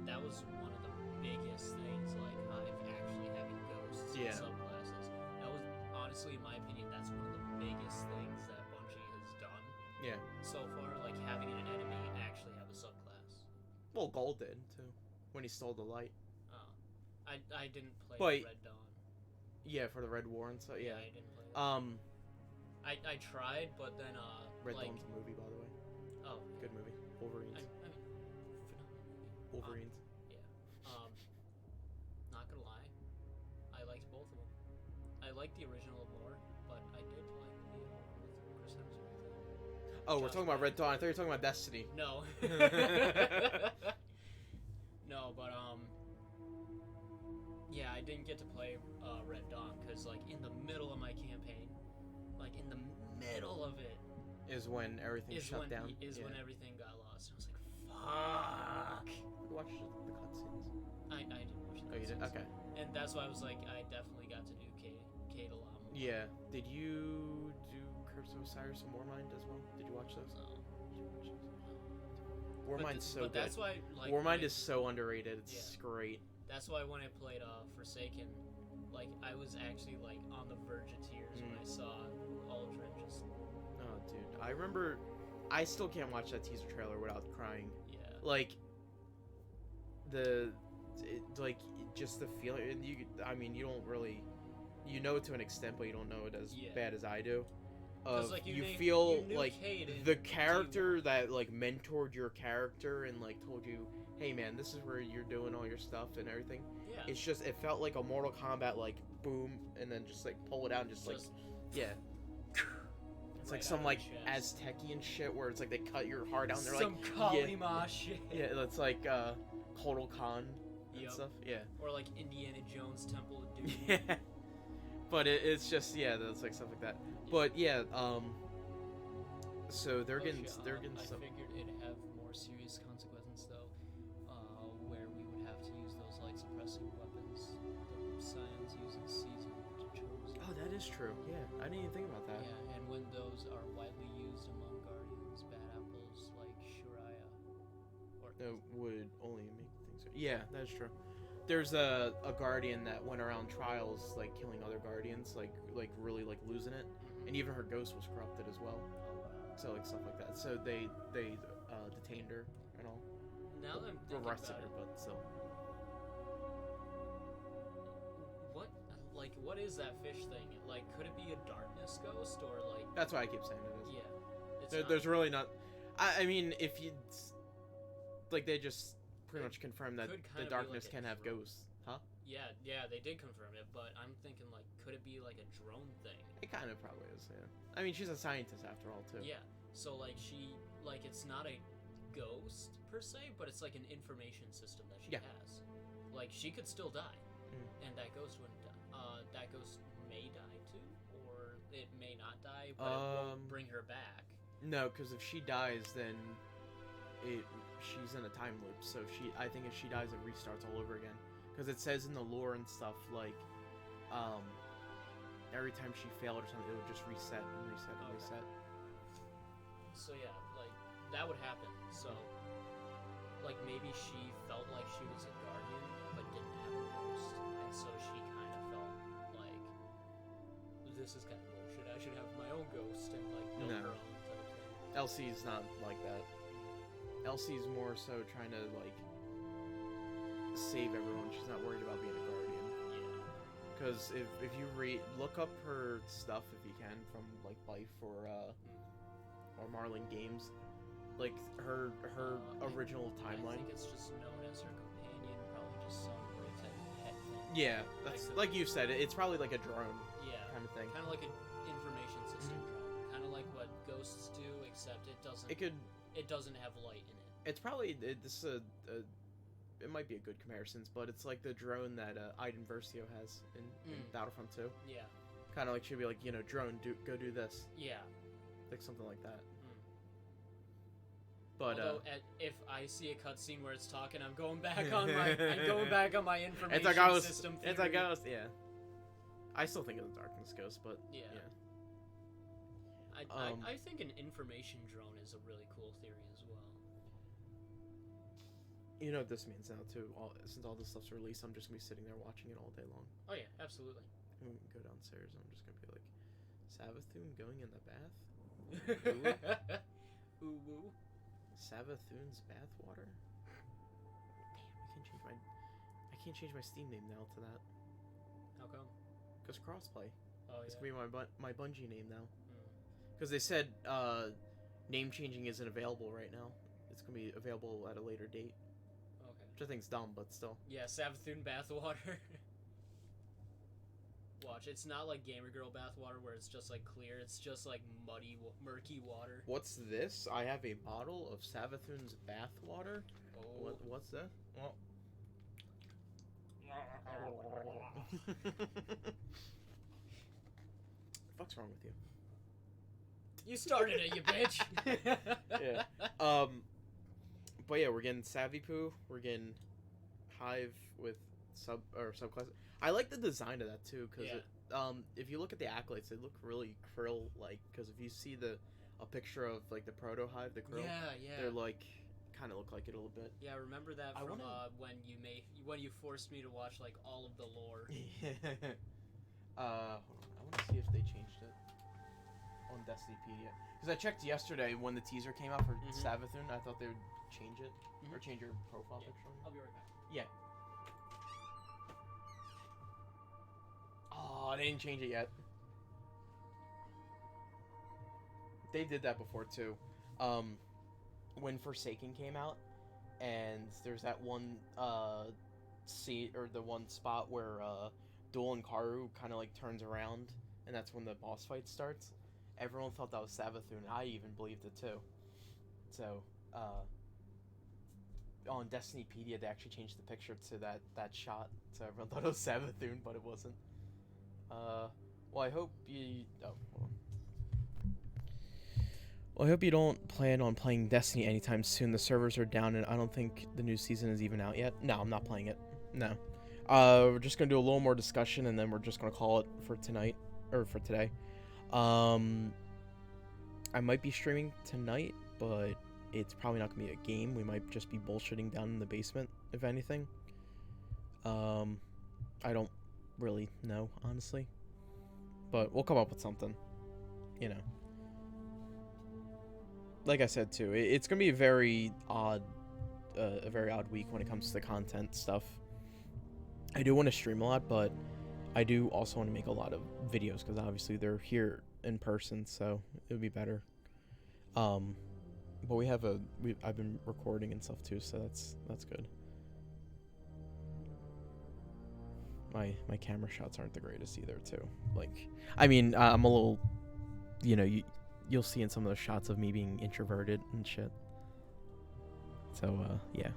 that was one of the biggest things, like Hive actually having ghosts Yeah. and subclasses. That was honestly, in my opinion, that's one of the biggest things that Bungie has done. Yeah. So far, like having an enemy actually have a subclass. Well, Gold did, too, when he stole the light. Oh, I didn't play But- Red Dawn. Yeah, for the Red War and so, yeah. I didn't play that. I tried, but then Red like, Dawn's a movie, by the way. Oh, Good movie. Wolverines. I mean, phenomenal movie. Wolverines. Yeah. Not gonna lie, I liked both of them. I liked the original more, but I did like the with Chris Hemsworth. Oh, we're talking about Red Dawn. I thought you were talking about Destiny. No. No, but yeah, I didn't get to play Red Dawn because like in the middle of my campaign, like in the middle of it, is when everything shut down. When everything got lost. I was like, fuck. Watch the cutscenes. I didn't watch the cutscenes. Oh, you did? Okay. And that's why I was like, I definitely got to do Cade a lot more. Yeah. Did you do Curse of Osiris and Warmind as well? Did you watch those? No. Warmind's so but good. that's why, like, Warmind is so underrated. It's great. That's why when I played Forsaken, like I was actually like on the verge of tears when I saw Aldrin just. Oh, dude! I remember. I still can't watch that teaser trailer without crying. Yeah. Like. Just the feeling. I mean, you don't really. You know it to an extent, but you don't know it as bad as I do. Like, you feel like the character that like mentored your character and like told you, hey man, this is where you're doing all your stuff and everything. Yeah. It's just, it felt like a Mortal Kombat, like boom, and then just like pull it out and just like, yeah. It's like some like Aztecian shit where it's like they cut your heart out and they're some like Kalima shit. Yeah, it's like Kotal Khan and stuff. Yeah. Or like Indiana Jones Temple of Doom. Yeah. But it's just that's like stuff like that. But yeah, so they're getting I some. figured it'd have more serious consequences though, where we would have to use those light suppressing weapons. The Scions using season to chosen. Oh, that is true. Yeah, I didn't even think about that. Yeah, and when those are widely used among guardians, bad apples like Shuraya, or that would only make things. Yeah, that's true. There's a guardian that went around trials like killing other guardians, like really like losing it, and even her ghost was corrupted as well. So like stuff like that. So they detained her and all. Now that I'm thinking arrested about her, but still. What is that fish thing? Like, could it be a darkness ghost or like? That's why I keep saying it is. Yeah. There's really not. I mean, if you like, they just pretty much confirmed that the darkness can have ghosts, huh? Yeah, they did confirm it, but I'm thinking like, could it be like a drone thing? It kind of probably is, yeah. I mean, she's a scientist after all, too. Yeah, so like it's not a ghost per se, but it's like an information system that she has. Like she could still die, and that ghost wouldn't die. That ghost may die too, or it may not die, but it won't bring her back. No, because if she dies, then she's in a time loop. So I think if she dies, it restarts all over again. Because it says in the lore and stuff, like, every time she failed or something, it would just reset and reset and reset. So yeah, like, that would happen. So, like, maybe she felt like she was a guardian, but didn't have a ghost. And so she kind of felt like, this is kind of bullshit. I should have my own ghost and, like, build her own type thing. Elsie's not like that. Elsie's more so trying to, like, save everyone. She's not worried about being a guardian. Yeah. Because if you look up her stuff if you can from like Life or Marlin Games, like her original timeline. I think it's just known as her companion, probably just some weird type of pet thing. Yeah, that's like you said. It's probably like a drone. Yeah. Kind of thing. Kind of like an information system drone. Kind of like what ghosts do, except it doesn't. It doesn't have light in it. It's probably this is it might be a good comparison, but it's like the drone that Iden Versio has in Battlefront 2. Yeah. Kind of like she'd be like, drone, go do this. Yeah. Like something like that. But although if I see a cutscene where it's talking, I'm going back on my information system theory. It's a ghost, yeah. I still think it's a darkness ghost, but yeah. I think an information drone is a really cool theory as well. You know what this means now too. Since all this stuff's released, I'm just gonna be sitting there watching it all day long. Oh yeah, absolutely. I'm gonna go downstairs and I'm just gonna be like, Savypoo going in the bath? Ooh woo. Savypoo's bathwater? Damn, I can't change my Steam name now to that. How come? Because crossplay. Oh, it's gonna be my Bungie name now. Because they said name changing isn't available right now. It's gonna be available at a later date. Okay. Which I think's dumb, but still. Yeah, Savypoo bathwater. Watch, it's not like Gamer Girl bathwater where it's just like clear. It's just like muddy, murky water. What's this? I have a bottle of Savypoo's bathwater. Oh. What's that? Well. What's wrong with you? You started it, you bitch. Yeah. But yeah, we're getting Savypoo. We're getting Hive with subclass. I like the design of that too, because if you look at the accolades, they look really krill like. Because if you see a picture of like the proto Hive, the krill, they're like kind of look like it a little bit. Yeah, I remember that from when you forced me to watch like all of the lore. I want to see if they changed it on Destinypedia, because I checked yesterday when the teaser came out for Savypoo. I thought they would change it or change your profile picture. I'll be right back. Yeah. Oh, they didn't change it yet. They did that before too. When Forsaken came out, and there's that one seat or the one spot where Duel and Karu kind of like turns around, and that's when the boss fight starts. Everyone thought that was Savypoo, and I even believed it too. So, on Destinypedia, they actually changed the picture to that shot, so everyone thought it was Savypoo, but it wasn't. Well, I hope you... Oh, hold on. Well, I hope you don't plan on playing Destiny anytime soon. The servers are down, and I don't think the new season is even out yet. No, I'm not playing it. No. We're just going to do a little more discussion, and then we're just going to call it for tonight, or for today. I might be streaming tonight, but it's probably not going to be a game. We might just be bullshitting down in the basement, if anything. I don't really know, honestly. But we'll come up with something, you know. Like I said too, it's gonna be a very odd week when it comes to the content stuff. I do want to stream a lot, but I do also want to make a lot of videos because obviously they're here in person, so it would be better. But I've been recording and stuff too, so that's good. My camera shots aren't the greatest either too. Like, I mean, I'm a little, you know, you'll see in some of those shots of me being introverted and shit. So, yeah.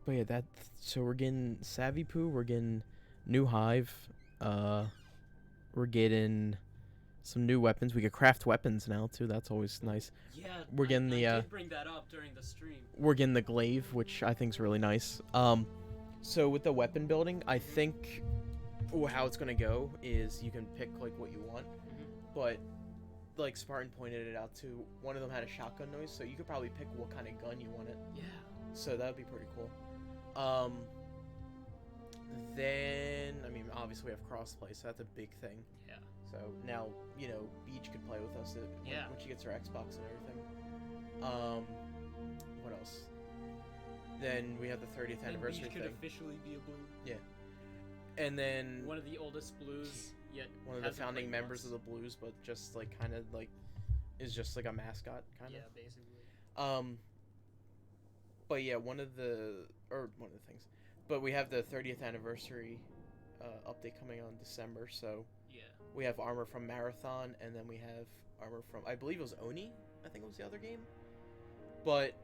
But yeah, so we're getting Savypoo, we're getting new Hive, we're getting some new weapons. We could craft weapons now too, that's always nice. Yeah, we're getting I did bring that up during the stream. We're getting the glaive, which I think is really nice. So with the weapon building, I think how it's gonna go is you can pick like what you want, but like Spartan pointed it out too, one of them had a shotgun noise, so you could probably pick what kind of gun you wanted. Yeah. So that would be pretty cool. Then I mean obviously we have crossplay, so that's a big thing. Yeah. So now, you know, Beach could play with us when she gets her Xbox and everything. What else? Then we have the 30th anniversary Beach could thing. officially be a blue. Yeah. And then one of the oldest blues yet. One of the founding members of the Blues, but just like kind of like is just like a mascot kind of. Yeah, basically. But yeah, one of the things. But we have the 30th anniversary update coming on December, so yeah. We have armor from Marathon, and then we have armor from, I believe it was Oni, I think it was the other game. But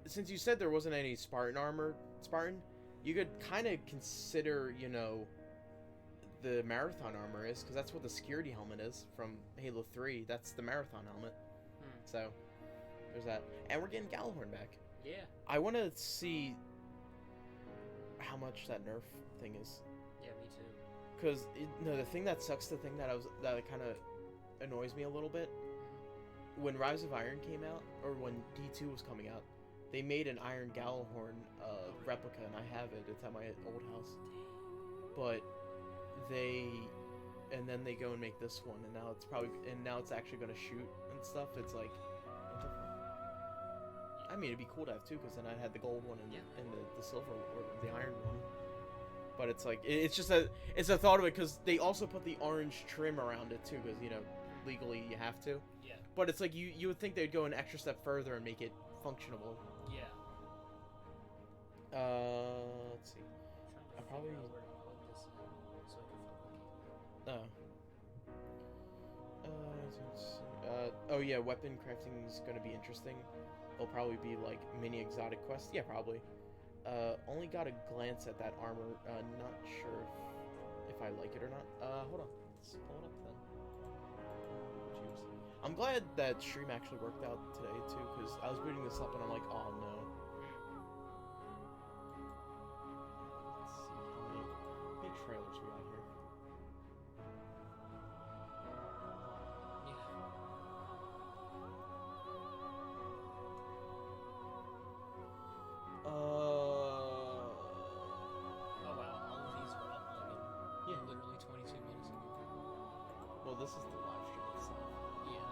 since you said there wasn't any Spartan, you could kind of consider, you know, the Marathon armor is, because that's what the security helmet is from Halo 3. That's the Marathon helmet. So there's that. And we're getting Gallahorn back. Yeah. I want to see how much that nerf thing is. Yeah, me too. Because the thing that sucks, the thing that kind of annoys me a little bit, when Rise of Iron came out, or when D2 was coming out, they made an Iron Gallahorn replica, and I have it. It's at my old house. But then they go and make this one, and now it's actually going to shoot and stuff. It's like, what the fuck? I mean, it'd be cool to have two, because then I had the gold one and the silver or the iron one. But it's like, it's a thought of it, because they also put the orange trim around it too, because, you know, legally you have to. Yeah. But it's like, you would think they'd go an extra step further and make it functional. Yeah. Let's see. I probably... Where to plug this Oh. Oh yeah, weapon crafting is gonna be interesting. It'll probably be like mini exotic quests. Yeah, probably. Only got a glance at that armor. Not sure if I like it or not. Hold on. Let's pull it up then. Jeez. I'm glad that stream actually worked out today too, because I was booting this up and I'm like, oh no. Let's see how many trailers we got here. Oh wow, all of these were uploaded. Literally 22 minutes ago. Well, this is the live stream itself. Yeah.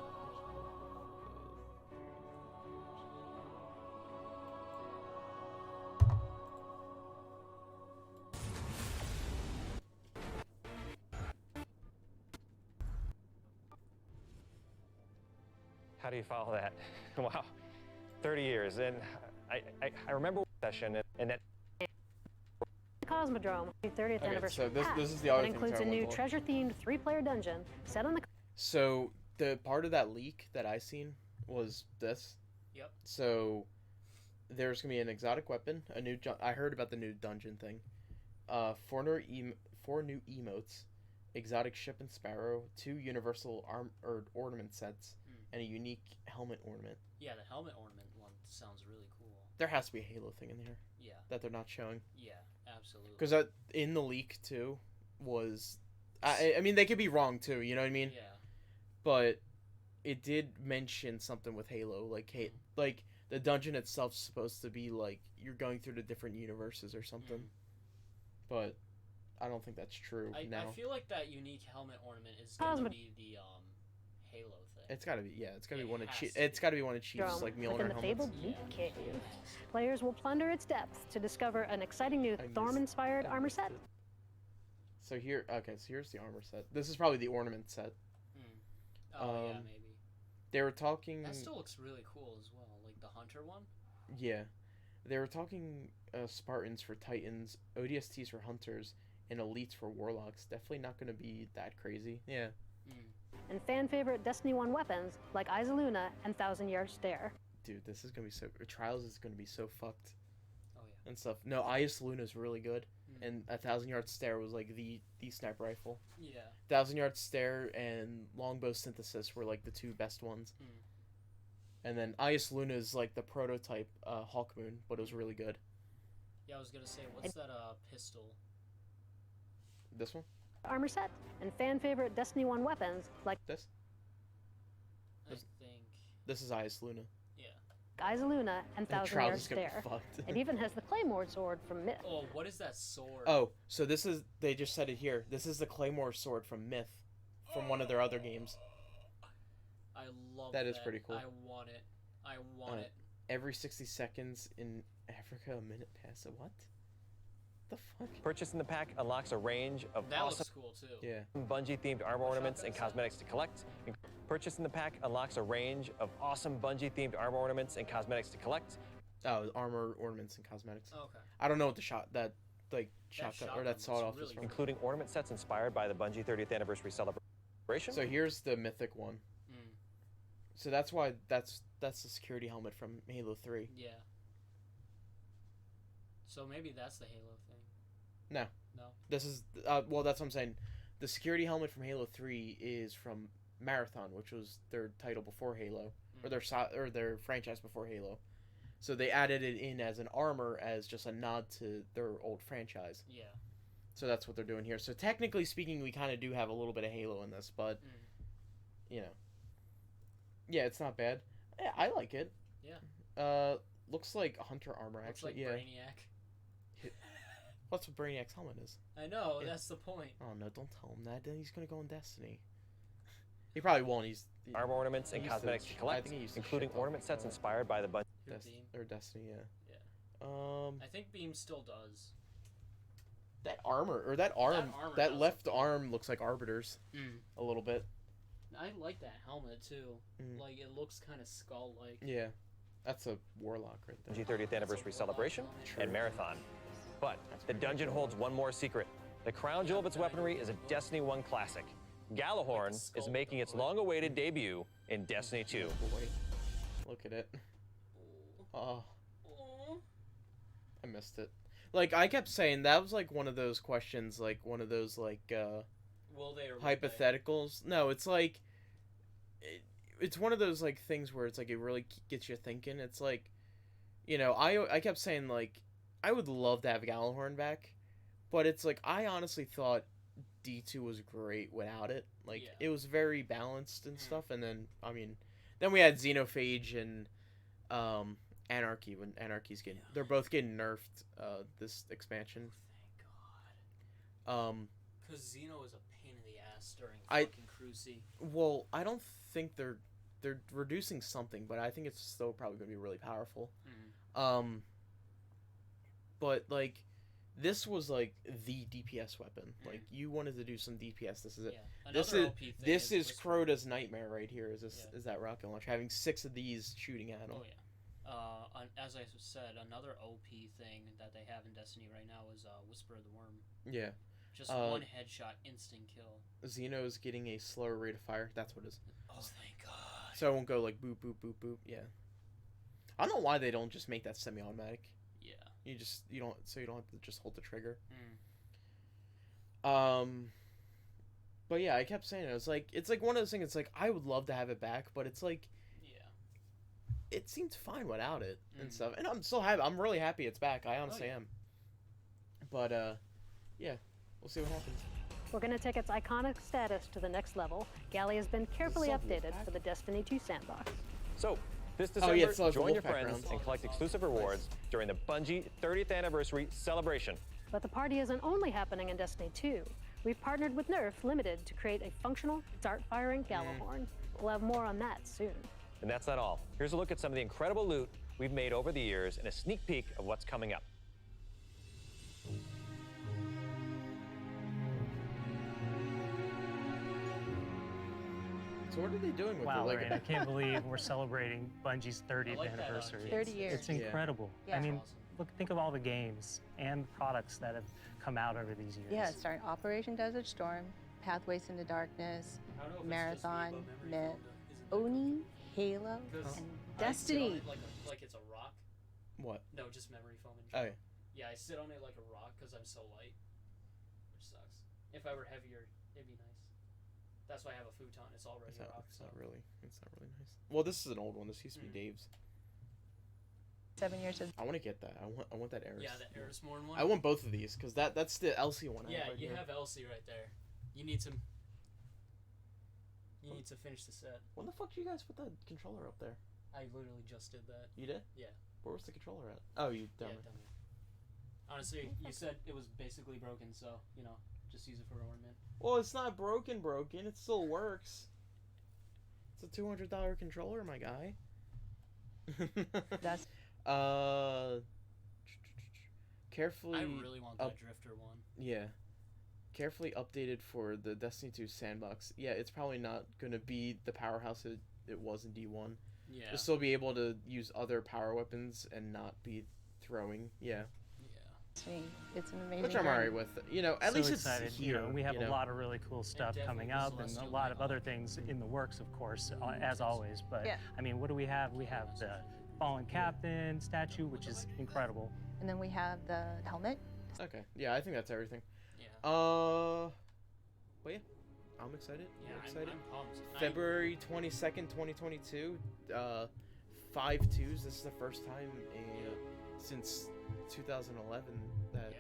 How do you follow that? Wow, 30 years, and I remember one session, and that. Cosmodrome, the 30th anniversary so this pack is the other that thing includes a Tyrone new told. treasure-themed 3-player dungeon set on the. So the part of that leak that I seen was this. Yep. So there's gonna be an exotic weapon, a new. I heard about the new dungeon thing. 4 new emotes, exotic ship and sparrow, 2 universal ornament sets, and a unique helmet ornament. Yeah, the helmet ornament one sounds really cool. There has to be a Halo thing in here. Yeah. That they're not showing. Yeah, absolutely. Because in the leak too was, I mean they could be wrong too. You know what I mean? Yeah. But it did mention something with Halo, like like the dungeon itself's supposed to be like you're going through the different universes or something. But I don't think that's true now. I feel like that unique helmet ornament is gonna be the Halo thing. It's gotta be, yeah. It's gotta be one of has It's gotta be one of Chief's like Mjolnir Within the helmets. fabled Loot Cave. Players will plunder its depths to discover an exciting new Thorm-inspired armor set. So here, okay, so here's the armor set. This is probably the ornament set. Oh yeah, maybe. They were talking. That still looks really cool as well, like the hunter one. Yeah, they were talking Spartans for Titans, ODSTs for Hunters, and Elites for Warlocks. Definitely not going to be that crazy. Yeah. And fan favorite Destiny 1 weapons like Eyes of Luna and Thousand Yard Stare. Dude, this is going to be so. Trials is going to be so fucked. Oh yeah. And stuff. No, Eyes Luna is really good, and a 1,000-Yard Stare was like the sniper rifle. Yeah. 1,000-Yard Stare and Longbow Synthesis were like the 2 best ones. And then Eyes Luna is like the prototype Hawkmoon, but it was really good. Yeah, I was gonna say, what's that pistol? This one? Armor set and fan favorite Destiny 1 weapons like this. I think. This is Eyes Luna. Yeah. Eyes of Luna and Thousand Trials Yard is gonna be Stare. fucked. It even has the Claymore sword from Myth. Oh, what is that sword? Oh, so this is, they just said it here. This is the Claymore sword from Myth, from one of their other games. I love that. That is pretty cool. I want it. I want it. Every 60 seconds in Africa, a minute passes. What? The fuck? Purchasing the pack unlocks a range of That awesome looks cool too. Yeah. Bungie-themed armor ornaments and cosmetics to collect. Purchasing the pack unlocks a range of awesome Bungie-themed armor ornaments and cosmetics to collect. Oh, armor, ornaments, and cosmetics. Okay. I don't know what the shotgun or that sawed-off is from. Including ornament sets inspired by the Bungie 30th anniversary celebration. So here's the mythic one. So that's why that's the security helmet from Halo 3. Yeah. So maybe that's the Halo thing. No. No. This is well, that's what I'm saying. The security helmet from Halo 3 is from Marathon, which was their title before Halo, or their franchise before Halo. So they added it in as an armor as just a nod to their old franchise. Yeah. So that's what they're doing here. So technically speaking, we kind of do have a little bit of Halo in this, but you know. Yeah, it's not bad. Yeah, I like it. Yeah. Looks like Hunter armor actually. Looks like Brainiac. What's what Brainiac's helmet is? I know, that's the point. Oh no, don't tell him that. Then he's gonna go in Destiny. He probably won't. Armor ornaments and cosmetics to collect, including ornament sets inspired by the Bungie. Or Destiny, yeah. Yeah. I think Beam still does. That armor, or that arm, that left arm looks like Arbiter's a little bit. I like that helmet too. Like it looks kind of skull-like. Yeah, that's a warlock right there. Bungie 30th anniversary celebration and marathon. But the dungeon holds one more secret. The crown jewel of its weaponry is a Destiny 1 classic. Gallahorn is making its long-awaited debut in Destiny 2. Boy. Look at it. Oh. I missed it. Like, I kept saying, that was like one of those questions, like one of those, like, will they or won't hypotheticals. No, it's like, it's one of those, like, things where it's like, it really gets you thinking. It's like, you know, I kept saying, like, I would love to have Gallahorn back, but it's like, I honestly thought D2 was great without it. Like, it was very balanced and stuff, and then, I mean, then we had Xenophage and, Anarchy, when Anarchy's getting, they're both getting nerfed, this expansion. Oh, thank God. Because Xeno is a pain in the ass during fucking Cruci. Well, I don't think they're reducing something, but I think it's still probably going to be really powerful. But, like, this was, like, the DPS weapon. Like, you wanted to do some DPS, this is it. This is Crota's nightmare right here, is that rocket launcher, having 6 of these shooting at him. Oh, yeah. As I said, another OP thing that they have in Destiny right now is Whisper of the Worm. Yeah. Just one headshot, instant kill. Xeno's getting a slower rate of fire. That's what it is. Oh, thank God. So it won't go like boop, boop, boop, boop. Yeah. I don't know why they don't just make that semi-automatic. Yeah. You don't have to just hold the trigger. But yeah, I kept saying it. It's like one of those things. It's like I would love to have it back, but it's like, it seemed fine without it and stuff. And I'm so happy. I'm really happy it's back. I honestly am. But yeah, we'll see what happens. We're going to take its iconic status to the next level. Galley has been carefully updated for the Destiny 2 sandbox. So, this December, join your friends and collect exclusive rewards during the Bungie 30th anniversary celebration. But the party isn't only happening in Destiny 2. We've partnered with Nerf Limited to create a functional, dart-firing Gallahorn. We'll have more on that soon. And that's not all. Here's a look at some of the incredible loot we've made over the years and a sneak peek of what's coming up. So what are they doing with wow, it? Right, I can't believe we're celebrating Bungie's 30th anniversary. 30 years. It's incredible. Yeah. I mean, think of all the games and products that have come out over these years. Yeah, starting Operation Desert Storm, Pathways into Darkness, Marathon, Myth, Oni, Halo, and Destiny. Like it's a rock. What? No, just memory foam. Oh yeah. Yeah, I sit on it like a rock because I'm so light, which sucks. If I were heavier, it'd be nice. That's why I have a futon. It's already a rock. It's not really nice. Well, this is an old one. This used to be Dave's. 7 years. I want to get that. I want that Eris. Yeah, the Erismorn one. I want both of these because that's the Elsie one. Yeah, you have Elsie right there. You need to finish the set. When the fuck did you guys put the controller up there? I literally just did that. You did? Yeah. Where was the controller at? Oh, you dummy. Yeah, dummy. Honestly, you said it was basically broken, so, you know, just use it for ornament. Well, it's not broken. It still works. It's a $200 controller, my guy. That's... Carefully... I really want that Drifter one. Yeah. Carefully updated for the Destiny 2 sandbox. Yeah, it's probably not going to be the powerhouse it was in D1. Yeah. You'll still be able to use other power weapons and not be throwing. Yeah. It's an amazing Which I'm alright with. You know, at least excited. It's here. We have a lot of really cool stuff coming up and a lot of other things in the works, of course, as always. But, I mean, what do we have? We have the Fallen Captain statue, which is incredible. And then we have the helmet. Okay. Yeah, I think that's everything. Yeah. But yeah, I'm excited. Yeah, I'm excited. I'm pumped. February 22nd, 2022. 5/2s. This is the first time since 2011 that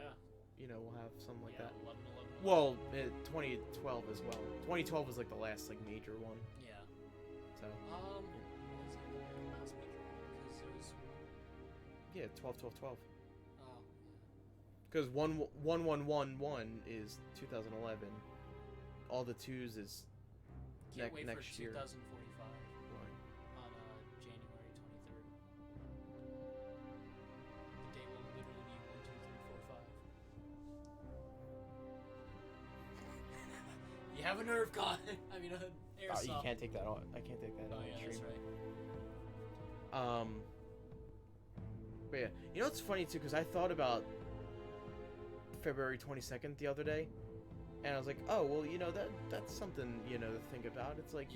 you know we'll have something like that. 11. Well, 2012 as well. 2012 was like the last like major one. Yeah. So. Was it the last major one? Because there was. Yeah, 12. Oh. Because 1111 is 2011. All the 2s is Can't wait next for year. 2045. On January 23rd. The day will literally be 1, 2, 3, 4, 5. You have a nerve gun. I mean, an airsoft. You can't take that on. I can't take that on yeah, stream. That's right. But yeah, you know what's funny too? Because I thought about February 22nd the other day, and I was like, oh well, you know that's something to think about. It's like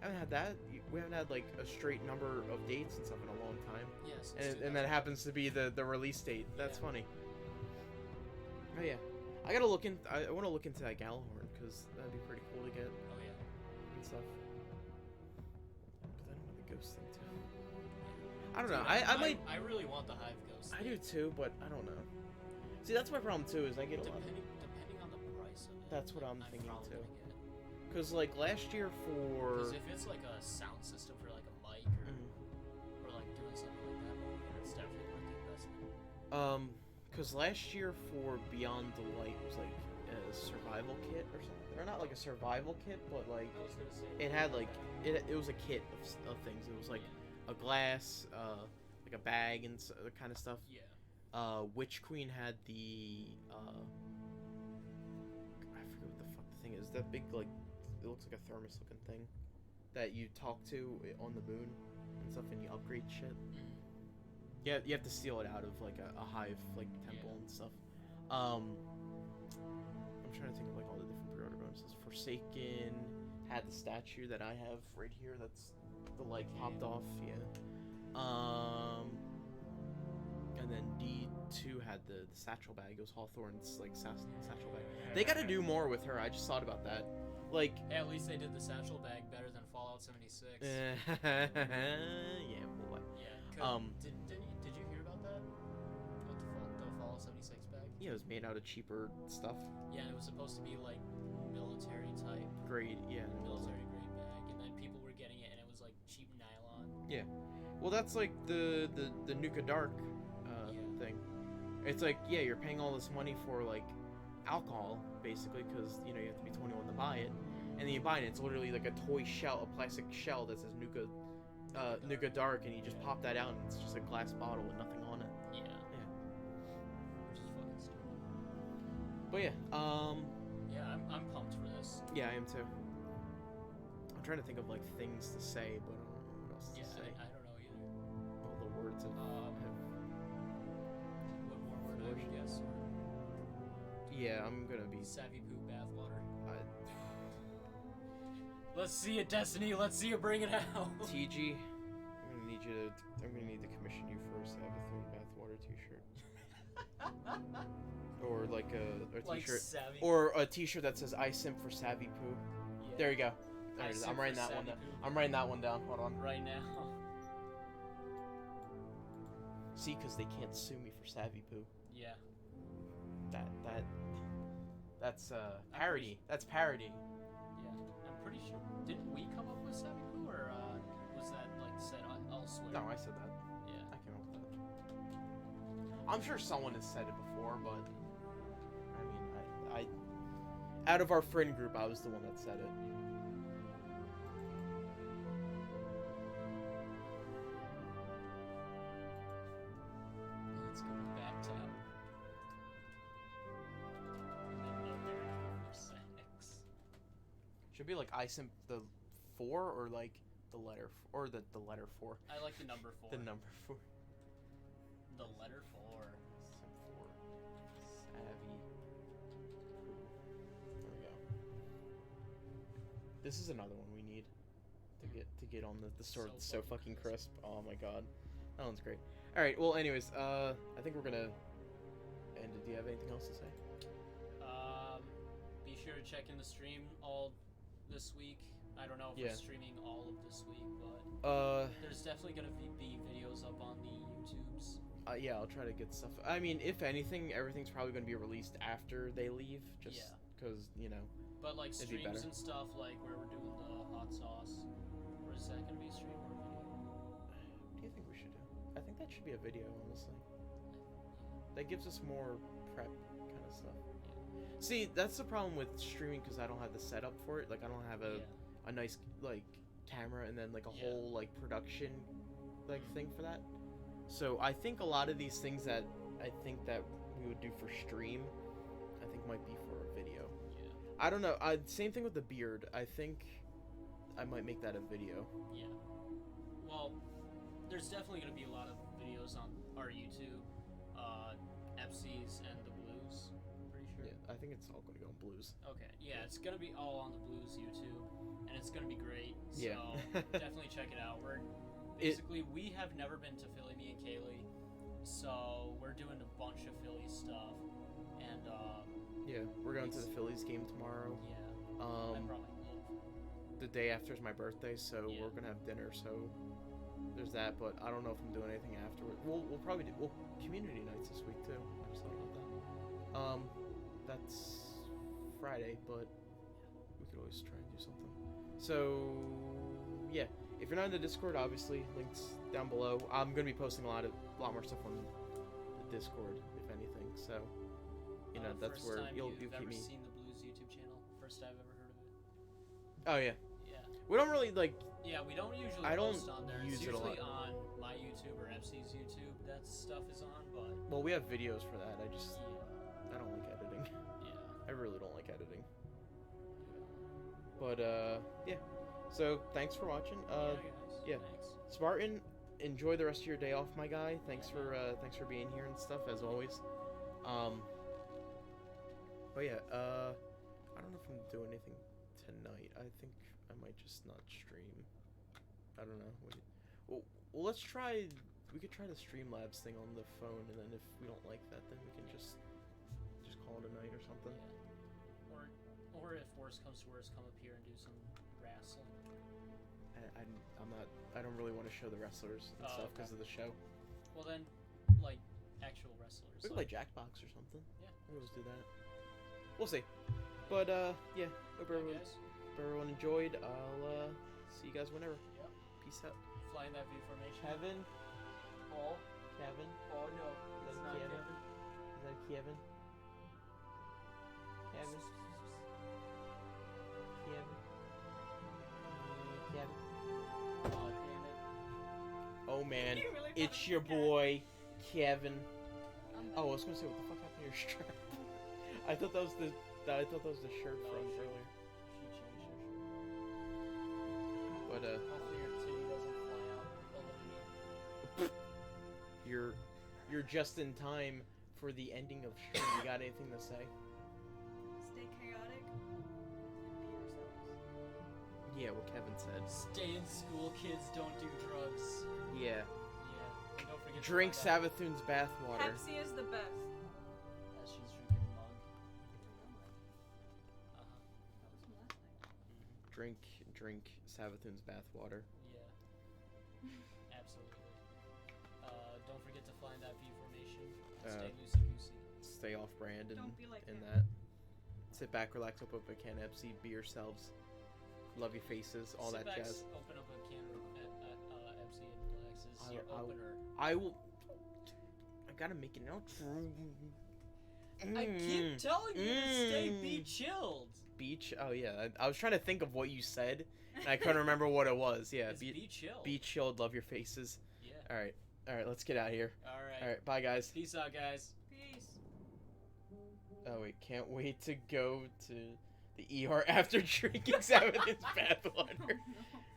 I haven't had that. We haven't had like a straight number of dates and stuff in a long time. Yes. And that happens to be the release date. That's funny. Oh yeah, I gotta look in. I want to look into that Galahorn because that'd be pretty cool to get. Oh yeah. And stuff. But then I want the ghost thing too. I don't know. I really want the Hive Ghost. I do too, but I don't know. See, that's my problem too. Is I get a lot. Depending on the price of it. That's what I'm thinking too. Because like last year for. Because if it's like a sound system for like a mic or like doing something like that, it's definitely worth the investment. Because last year for Beyond the Light was like a survival kit or something. Or not like a survival kit, but like it had like it was a kit of things. It was like a glass, like a bag and kind of stuff. Yeah. Witch Queen had the I forget what the fuck the thing is. That big like it looks like a thermos looking thing that you talk to on the moon and stuff, and you upgrade shit. Yeah, you have to steal it out of like a hive like temple and stuff. I'm trying to think of like all the different pre-order bonuses. Forsaken had the statue that I have right here. That's the leg popped off. Yeah. And then D2 had the satchel bag. It was Hawthorne's like satchel bag. They got to do more with her. I just thought about that. Like, hey, at least they did the satchel bag better than Fallout 76. Yeah, boy. Yeah. Did you hear about that? About the Fallout 76 bag? Yeah, it was made out of cheaper stuff. Yeah, and it was supposed to be like military type. Grade, yeah. Military grade bag, and then people were getting it, and it was like cheap nylon. Yeah. Well, that's like the Nuka Dark thing. It's like, yeah, you're paying all this money for like alcohol basically because you have to be 21 to buy it, and then you buy it. It's literally like a toy shell, a plastic shell that says Nuka Dark, and you just pop that out, and it's just a glass bottle with nothing on it. Yeah. Yeah. Which is fucking stupid. But yeah. Yeah, I'm pumped for this. Yeah, I am too. I'm trying to think of like things to say, but I don't know what else to say. I don't know either. All the words of. What more word I would guess? Yeah, I'm gonna be. Savypoo bathwater. Let's see it, Destiny. Let's see it. Bring it out. TG, I'm gonna need to commission you for a Savypoo bathwater T-shirt. Or like a T-shirt, or a T-shirt that says "I simp for Savypoo." Yeah. There you go. There it is. I'm writing that one down. I'm writing that one down. Hold on. Right now. See, because they can't sue me for Savypoo. Yeah. That's parody. That's parody. Yeah, I'm pretty sure. Didn't we come up with Savypoo, or was that like said elsewhere? No, I said that. Yeah. I came up with that. I'm sure someone has said it before, but I mean, I out of our friend group, I was the one that said it. Let's go back to. Should be like I simp the 4 or like the letter or the letter 4. I like the number 4. The number 4. The letter 4. Simp 4. Savvy. There we go. This is another one we need to get on the sword. So fucking crisp. Oh my god, that one's great. All right. Well, anyways, I think we're gonna end it. Do you have anything else to say? Be sure to check in the stream all this week. I don't know if we're streaming all of this week, but there's definitely gonna be videos up on the YouTubes. Yeah, I'll try to get stuff. I mean, if anything, everything's probably gonna be released after they leave, just because But like it'd be streams better. and stuff, like where we're doing the hot sauce, or is that gonna be a stream or a video? What do you think we should do? I think that should be a video, honestly. That gives us more prep kind of stuff. See, that's the problem with streaming because I don't have the setup for it. Like, I don't have a nice like camera and then like a whole like production like thing for that. So I think a lot of these things that I think that we would do for stream, I think might be for a video. Yeah. I don't know. Same thing with the beard. I think I might make that a video. Yeah. Well, there's definitely gonna be a lot of videos on our YouTube, Epsies and the Blues. I think it's all gonna go on Blues. Okay, yeah, it's gonna be all on the Blues YouTube, and it's gonna be great. So Yeah. definitely check it out. Basically, we have never been to Philly, me and Kaylee, so we're doing a bunch of Philly stuff, and yeah, we're going to the Phillies game tomorrow. Yeah. I brought my glove. The day after is my birthday, so we're gonna have dinner. So there's that, but I don't know if I'm doing anything afterward. We'll probably do community nights this week too. I just thought about that. That's Friday, but we could always try and do something. So yeah, if you're not in the Discord, obviously links down below. I'm gonna be posting a lot more stuff on the Discord, if anything. So you know that's where you'll keep me. Seen the Blues YouTube channel? First I've ever heard of it. Oh yeah. Yeah. We don't really like. Yeah, we don't usually post on there. It's usually on my YouTube or FC's YouTube that stuff is on, but... Well, we have videos for that. I don't like editing. Yeah. I really don't like editing. But, yeah. So, thanks for watching. Yeah. Thanks. Spartan, enjoy the rest of your day off, my guy. Thanks for being here and stuff, as always. But yeah, I don't know if I'm doing anything tonight. I think I might just not stream. I don't know. Well, let's try. We could try the Streamlabs thing on the phone, and then if we don't like that, then we can just call it a night or something. Yeah. Or if worse comes to worse, come up here and do some wrestling. I'm not. I don't really want to show the wrestlers and stuff because of the show. Well then, like actual wrestlers. We could play Jackbox or something. Yeah. We'll just do that. We'll see. But yeah. Hope everyone enjoyed. I'll see you guys whenever. Yep. Peace out. Flying that V formation. Kevin. Paul. Kevin. Oh no, Is it's that not Kevin? Kevin. Is that Kevin? Kevin. Kevin. Oh damn it. Oh man, You really it's thought your it was boy, Kevin. Oh, I was gonna say, what the fuck happened to your shirt? I thought that was the shirt from earlier. She changed her shirt. But Hopefully your titty doesn't fly out below you. you're just in time for the ending of stream. You got anything to say? Stay chaotic and be yourselves. Yeah, what Kevin said. Stay in school, kids. Don't do drugs. Yeah. Yeah. And don't forget Drink to find out Savypoon's bathwater. Pepsi is the best. as she's drinking mug. Drink Savypoon's bathwater. Yeah. Absolutely. Don't forget to find that V formation. Uh, Stay loosey-goosey. Stay off brand and Don't be like him. that. Sit back, relax, open up a can of Pepsi, be yourselves. Love your faces, all Sit that back, jazz. Open up a can of Pepsi and relax. This is your opener. I will. I gotta make an outro. I keep telling you to stay be chilled. Beach? Oh yeah, I was trying to think of what you said, and I couldn't remember what it was. Yeah, It's be chilled. Be chilled. Love your faces. Yeah. All right, let's get out of here. Alright. All right, bye guys. Peace out, guys. Peace. Oh wait, can't wait to go to the ER after drinking Savypoon's bathwater.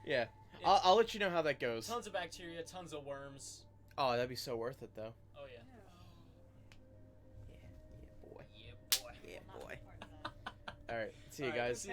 Yeah, I'll let you know how that goes. Tons of bacteria, tons of worms. Oh, that'd be so worth it though. Oh yeah. Yeah, boy. Yeah, boy. Yeah, boy. All right, see you guys.